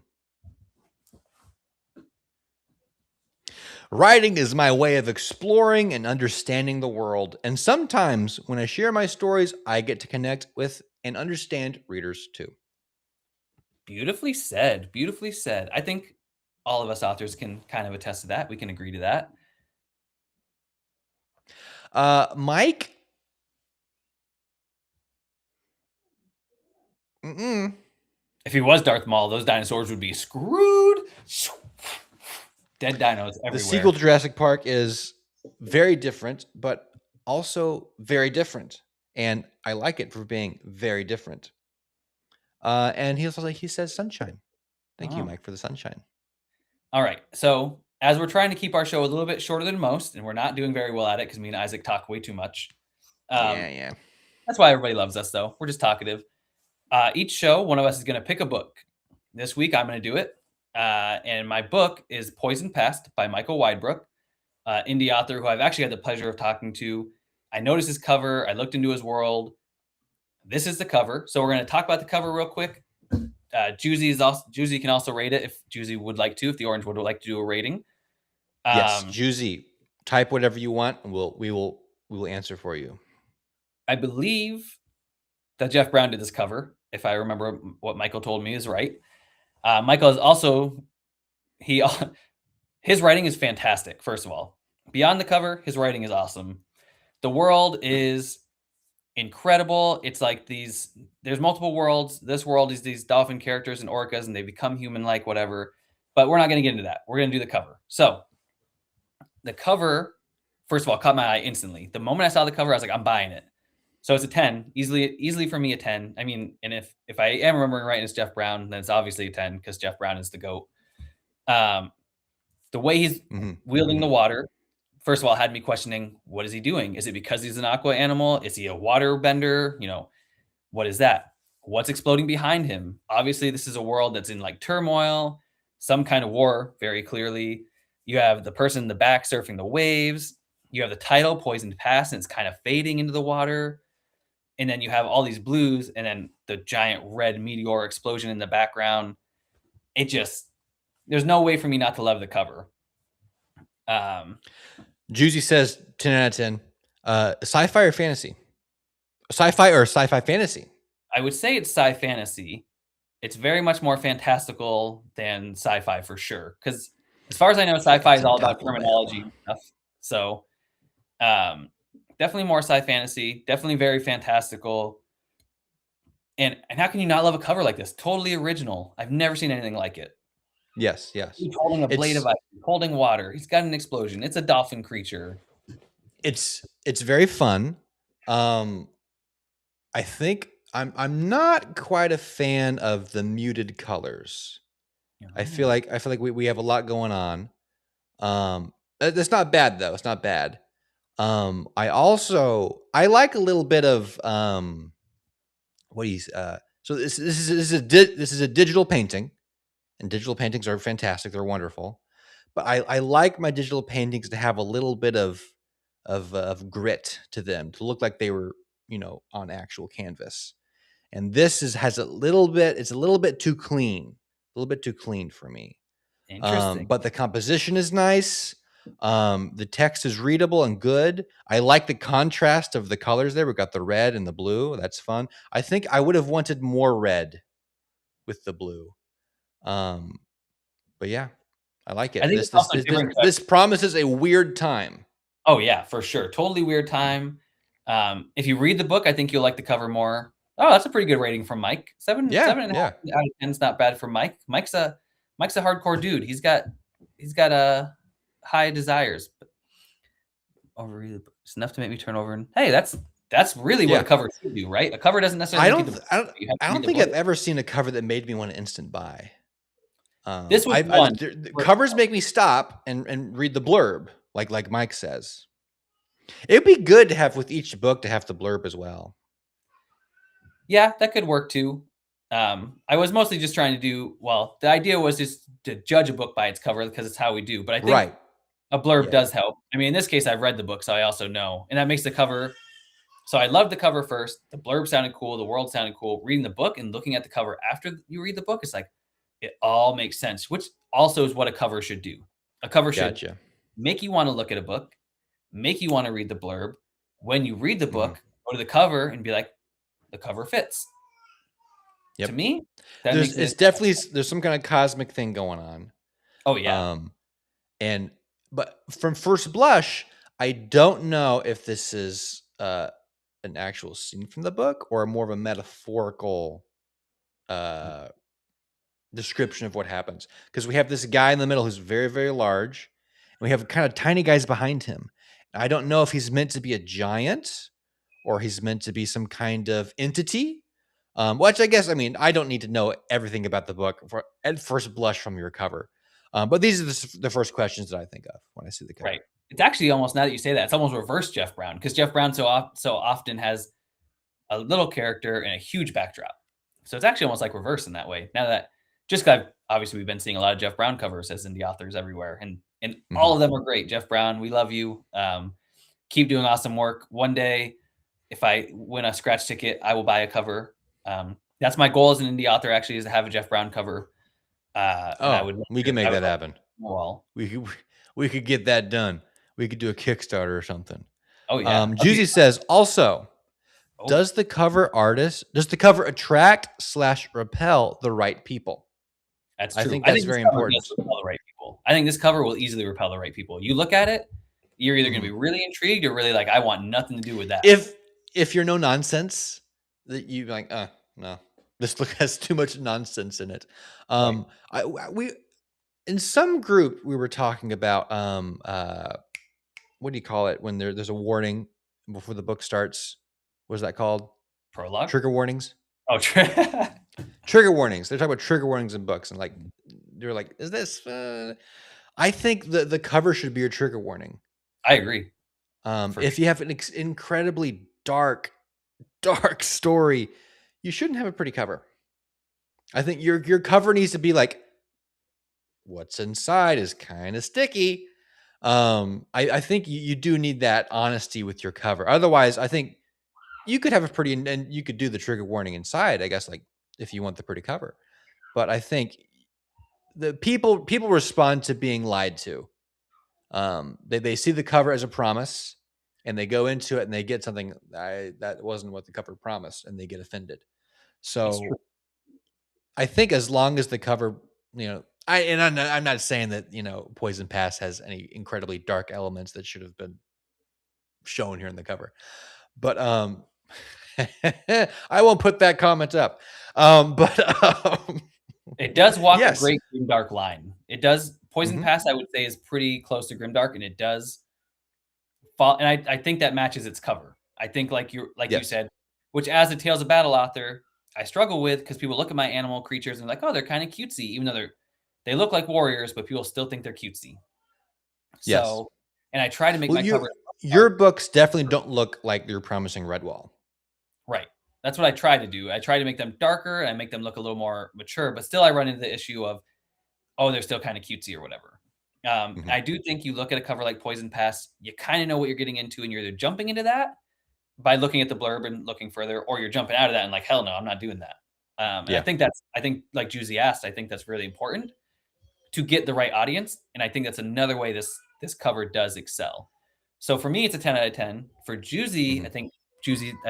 Writing is my way of exploring and understanding the world. And sometimes when I share my stories, I get to connect with and understand readers too. Beautifully said. Beautifully said. I think all of us authors can kind of attest to that. We can agree to that. Mike? Mm-mm. If he was Darth Maul, those dinosaurs would be screwed. Dead dinos The sequel everywhere. to Jurassic Park is very different, but also very different. And I like it for being very different. And he says sunshine. Thank you, Oh. Mike, for the sunshine. All right. So, as we're trying to keep our show a little bit shorter than most, and we're not doing very well at it because me and Isaac talk way too much. Yeah, Um, yeah. that's why everybody loves us, though. We're just talkative. Each show, one of us is going to pick a book. This week, I'm going to do it. And my book is Poison Pest by Michael Weidbrook, indie author who I've actually had the pleasure of talking to. I noticed his cover. I looked into his world. This is the cover. So we're going to talk about the cover real quick. Juicy can also rate it if Juicy would like to, if the Orange would like to do a rating. Yes, Um, Juicy, type whatever you want, and we will answer for you. I believe that Jeff Brown did this cover. If I remember what Michael told me is right. Michael is also he his writing is fantastic. First of all, beyond the cover, his writing is awesome. The world is incredible. It's like there's multiple worlds. This world is these dolphin characters and orcas, and they become human like, whatever. But we're not going to get into that. We're going to do the cover. So the cover, first of all, caught my eye instantly. The moment I saw the cover, I was like, I'm buying it. So it's a 10, easily for me a 10. I mean, and if I am remembering right, and it's Jeff Brown, then it's obviously a 10 because Jeff Brown is the goat. Um, the way he's Mm-hmm. wielding Mm-hmm. the water, first of all, had me questioning, what is he doing? Is it because he's an aqua animal? Is he a water bender? What is that? What's exploding behind him? Obviously, this is a world that's in like turmoil, some kind of war, very clearly. You have the person in the back surfing the waves. You have the title, Poisoned Past, and it's kind of fading into the water. And then you have all these blues, and then the giant red meteor explosion in the background. It just, there's no way for me not to love the cover. Um, Juicy says 10 out of 10. Sci-fi or fantasy? Sci-fi or sci-fi fantasy? I would say it's sci fantasy. It's very much more fantastical than sci-fi for sure. Because as far as I know, I feel like sci-fi it's is a all about double terminology bill. and stuff. So definitely more sci fantasy, definitely very fantastical. And how can you not love a cover like this? Totally original. I've never seen anything like it. Yes, yes. He's holding a blade of It's ice, he's holding water. He's got an explosion. It's a dolphin creature. it's very fun. Um, I think I'm not quite a fan of the muted colors. Oh, I feel like we have a lot going on. It's not bad though. It's not bad. I like a little bit of what he's so this is a digital painting, and digital paintings are fantastic. They're wonderful, but I like my digital paintings to have a little bit of grit to them, to look like they were on actual canvas. And this has a little bit. It's a little bit too clean, a little bit too clean for me. interesting. But the composition is nice. The text is readable and good. I like the contrast of the colors there. We've got the red and the blue. That's fun. I think I would have wanted more red with the blue. Um, but yeah, I like I it. think This it's this also this this, different. this promises a weird time. Oh yeah, for sure. Totally weird time. If you read the book, I think you'll like the cover more. Oh, that's a pretty good rating from Mike. Yeah, Seven and a yeah. half out of 10 is not bad for Mike. Mike's a hardcore dude. He's got a high desires, but overread the book. It's enough to make me turn over. And hey, that's really what a Yeah. cover should do, right? A cover doesn't necessarily make you the book. You have to I read don't the think I've book. ever seen a cover that made me want to instant buy. This was one. The covers make me stop and read the blurb, like Mike says. It'd be good to have with each book to have the blurb as well. Yeah, that could work too. I was mostly just trying to do well, the idea was just to judge a book by its cover because it's how we do, but I think Right. a blurb Yeah. does help. I mean, in this case, I've read the book, so I also know, and that makes the cover. So I loved the cover first. The blurb sounded cool. The world sounded cool. Reading the book and looking at the cover after you read the book, it's like it all makes sense, which also is what a cover should do. A cover should Gotcha. make you want to look at a book, make you want to read the blurb. When you read the Mhm. book, go to the cover and be like, the cover fits. To Yep. me, that makes It's it. definitely there's some kind of cosmic thing going on. Oh yeah, Um, and but from first blush, I don't know if this is an actual scene from the book or more of a metaphorical uh description of what happens. Because we have this guy in the middle who's very, very large, and we have kind of tiny guys behind him. I don't know if he's meant to be a giant or he's meant to be some kind of entity. Which I guess, I mean, I don't need to know everything about the book at first blush from your cover. But these are the first questions that I think of when I see the right. cover. It's actually almost, now that you say that, it's almost reverse Jeff Brown, because Jeff Brown so often has a little character and a huge backdrop. So it's actually almost like reverse in that way. Now that just because obviously we've been seeing a lot of Jeff Brown covers as indie authors everywhere, and all Mhm. of them are great. Jeff Brown, we love you. Keep doing awesome work. One day, if I win a scratch ticket, I will buy a cover. That's my goal as an indie author. Actually, is to have a Jeff Brown cover, and Oh, we can I make would that love happen. to wall. We could we could get that done. We could do a Kickstarter or something. Oh yeah. Okay. Juicy says also, Oh, does the cover attract slash repel the right people? that's I true. think I that's think this very cover does important. repel the right people. I think this cover will easily repel the right people. You look at it, you're either going to Mhm. be really intrigued or really like, I want nothing to do with that. If you're no nonsense, that you like, no, this book has too much nonsense in it. Right. We in some group we were talking about what do you call it when there's a warning before the book starts? What is that called? Prologue. Trigger warnings. Oh, Trigger warnings. They're talking about trigger warnings in books, and like they're like, is this? I think the cover should be your trigger warning. I agree for If sure. you have an incredibly dark story, you shouldn't have a pretty cover. I think your cover needs to be like, what's inside is kind of sticky. I think you do need that honesty with your cover. Otherwise, I think you could have a pretty and you could do the trigger warning inside, I guess, like if you want the pretty cover. But I think the people respond to being lied to. They see the cover as a promise and they go into it and they get something that wasn't what the cover promised and they get offended. That's true. So I think as long as the cover, I'm not saying that Poison Pass has any incredibly dark elements that should have been shown here in the cover, but I won't put that comment up. But It does walk a yes, great grimdark line. It does. Poison hmm Pass, I would say, is pretty close to grimdark, and it does fall. And I think that matches its cover. I think, like you yes, said, which as a Tales of Battle author, I struggle with because people look at my animal creatures and they're like, oh, they're kind of cutesy, even though they look like warriors, but people still think they're cutesy. yes. So, and I try to make Well, my covers your dark. books definitely don't look like you're promising Redwall. Right. That's what I try to do. I try to make them darker and I make them look a little more mature, but still I run into the issue of, oh, they're still kind of cutesy or whatever. Hmm I do think you look at a cover like Poison Pass, you kind of know what you're getting into, and you're either jumping into that by looking at the blurb and looking further, or you're jumping out of that and like, hell no, I'm not doing that. And Yeah. I think like Juicy asked, I think that's really important to get the right audience, and I think that's another way this cover does excel. So for me, it's a 10 out of 10. For Juicy, hmm I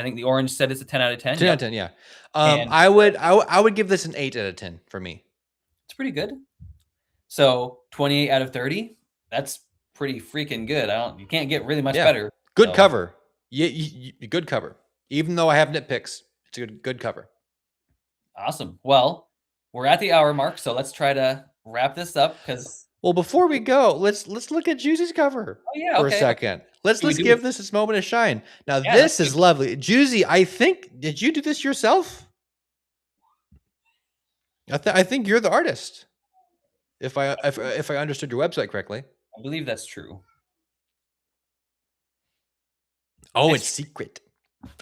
think the orange said it's a 10 out of 10. 10 out of Yep, 10. Yeah. and I would give this an 8 out of 10 for me. it's pretty good. So 28 out of 30, that's pretty freaking good. You can't get really much Yeah. better. Good So cover. Yeah. Good cover. Even though I have nitpicks, it's a good cover. awesome. Well, we're at the hour mark, so let's try to wrap this up because Well, before we go, let's look at Juicy's cover oh yeah, for a okay. second. Should we Let's do it? give this its moment of shine. Now, Yeah, let's this do is lovely. Juicy, I think, did you do this yourself? I think you're the artist. If I understood your website correctly. I believe that's true. Oh, It's it's secret.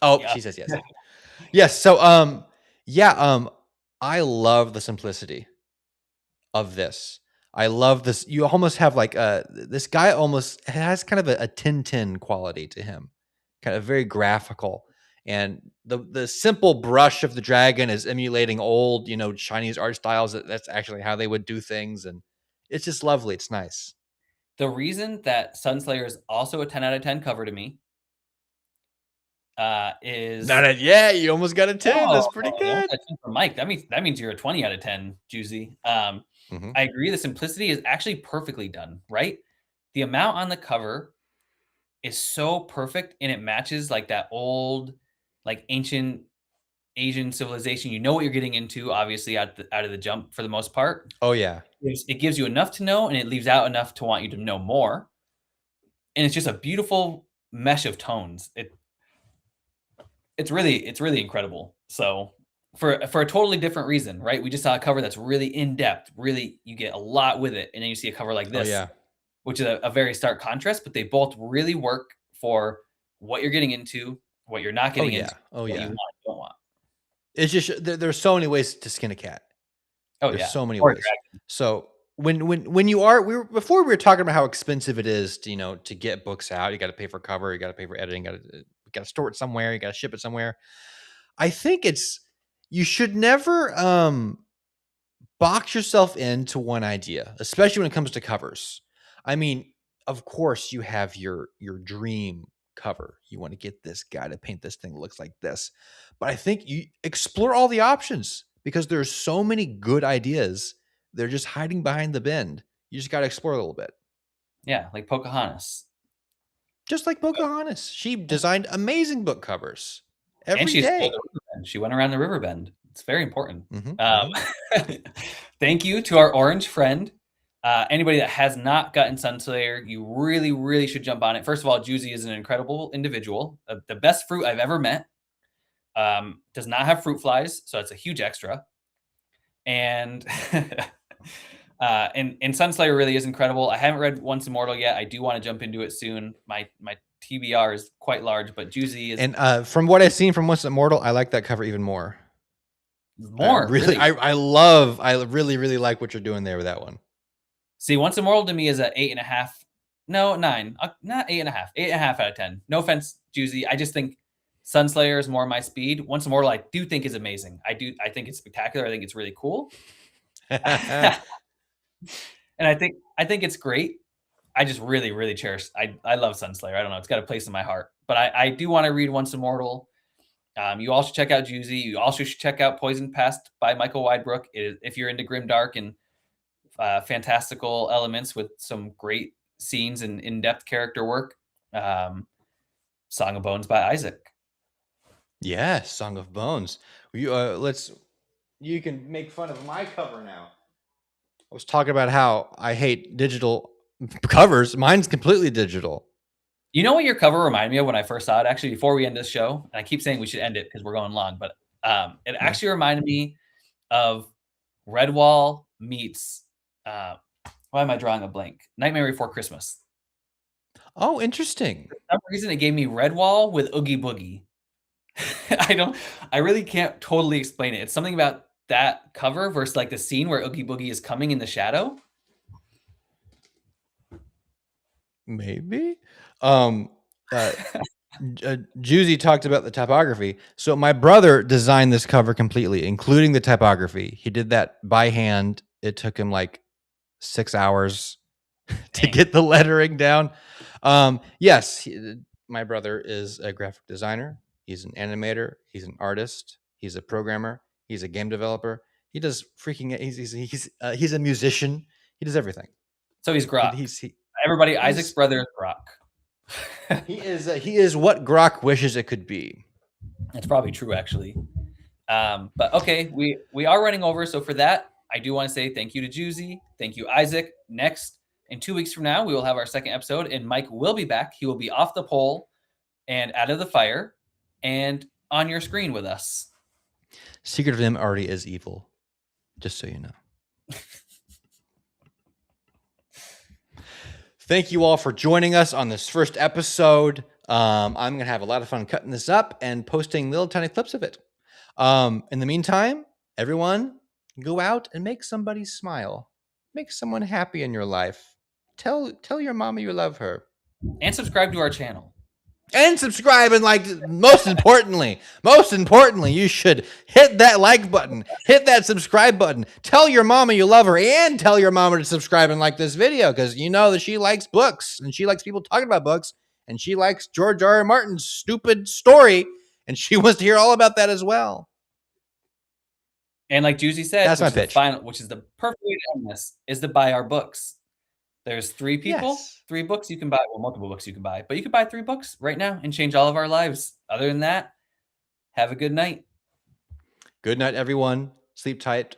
Oh, yeah. she says yes. Yes. So, yeah, I love the simplicity of this. I love this. You almost have like this guy almost has kind of a Tintin quality to him, kind of very graphical. And the simple brush of the dragon is emulating old, Chinese art styles. That's actually how they would do things, and it's just lovely. It's nice. The reason that Sunslayer is also a 10 out of 10 cover to me Not is a yeah. You almost got a 10. oh, That's pretty you almost good. got 10 for Mike. That means you're a 20 out of 10, Juicy. Hmm. I agree. The simplicity is actually perfectly done, right? The amount on the cover is so perfect, and it matches like that old, like ancient Asian civilization. You know what you're getting into, obviously, out of the jump for the most part. Oh yeah. It gives you enough to know, and it leaves out enough to want you to know more. And it's just a beautiful mesh of tones. It's really incredible. So for a totally different reason, right? We just saw a cover that's really in depth, really you get a lot with it, and then you see a cover like Oh this, yeah. which is a very stark contrast, but they both really work for what you're getting into, what you're not Oh getting into, yeah. Oh what you yeah. want, don't want. It's just there's so many ways to skin a cat. Oh There's yeah, so many or a ways. So when you are before we were talking about how expensive it is to to get books out. You got to pay for cover. You got to pay for editing. Got to store it somewhere. You got to ship it somewhere. I think you should never box yourself into one idea, especially when it comes to covers. I mean, of course, you have your dream cover. You want to get this guy to paint this thing that looks like this. But I think you explore all the options because there's so many good ideas. They're just hiding behind the bend. You just got to explore a little bit. Yeah, like Pocahontas. Just like Pocahontas, she designed amazing book covers And every she explored day. the river bend. She went around the river bend. It's very important. Hmm. Um, Hmm. thank you to our orange friend. Anybody that has not gotten Sunslayer, you really, really should jump on it. First of all, Juicy is an incredible individual, the best fruit I've ever met. Does not have fruit flies, so it's a huge extra. And and Sunslayer really is incredible. I haven't read Once Immortal yet. I do want to jump into it soon. My TBR is quite large, but Juicy is And from what I've seen from Once Immortal, I like that cover even more. more really. I really, really like what you're doing there with that one. See, Once Immortal to me is a 8.5. No, 9. Not 8.5. 8.5 out of 10. No offense, Juicy. I just think Sunslayer is more my speed. Once Immortal, I do think is amazing. I think it's spectacular. I think it's really cool. And I think it's great. I just really, really cherish. I love Sunslayer. I don't know. It's got a place in my heart. But I do want to read Once Immortal. You all should check out Juicy. You also should check out Poison Pest by Michael Weidbrook. If you're into grimdark and fantastical elements with some great scenes and in-depth character work. Song of Bones by Isaac. Yeah, Song of Bones. You can make fun of my cover now. I was talking about how I hate digital covers. Mine's completely digital. You know what your cover reminded me of when I first saw it? Actually, before we end this show, and I keep saying we should end it because we're going long, but it Yeah. actually reminded me of Redwall meets. Why am I drawing a blank? Nightmare Before Christmas. Oh, interesting. For some reason, it gave me Redwall with Oogie Boogie. I really can't totally explain it. It's something about that cover versus like the scene where Oogie Boogie is coming in the shadow. Maybe. Um, uh, Juicy talked about the typography. So my brother designed this cover completely, including the typography. He did that by hand. It took him like 6 hours to get the lettering down. Yes, my brother is a graphic designer. He's an animator. He's an artist. He's a programmer. He's a game developer. He does freaking. He's a musician. He does everything. So he's Grok. He Everybody, Isaac's brother is Grok. he is what Grok wishes it could be. It's probably true, actually. But okay, we are running over. So for that, I do want to say thank you to Juicy. Thank you, Isaac. Next, in 2 weeks from now, we will have our second episode, and Mike will be back. He will be off the pole and out of the fire and on your screen with us. Secret of Him already is evil, just so you know. Thank you all for joining us on this first episode I'm going to have a lot of fun cutting this up and posting little tiny clips of it. In the meantime, everyone, go out and make somebody smile. Make someone happy in your life. Tell your mama you love her. And subscribe to our channel. And subscribe, and most importantly, you should hit that like button, hit that subscribe button. Tell your mama you love her, and tell your mama to subscribe and like this video, because you know that she likes books and she likes people talking about books, and she likes George R. R. Martin's stupid story, and she wants to hear all about that as well. And like Juicy said, That's my pitch. Which is the perfect way to end this, is to buy our books. There's 3 people, Yes. 3 books you can buy. Well, multiple books you can buy, but you can buy 3 books right now and change all of our lives. Other than that, have a good night. Good night, everyone. Sleep tight.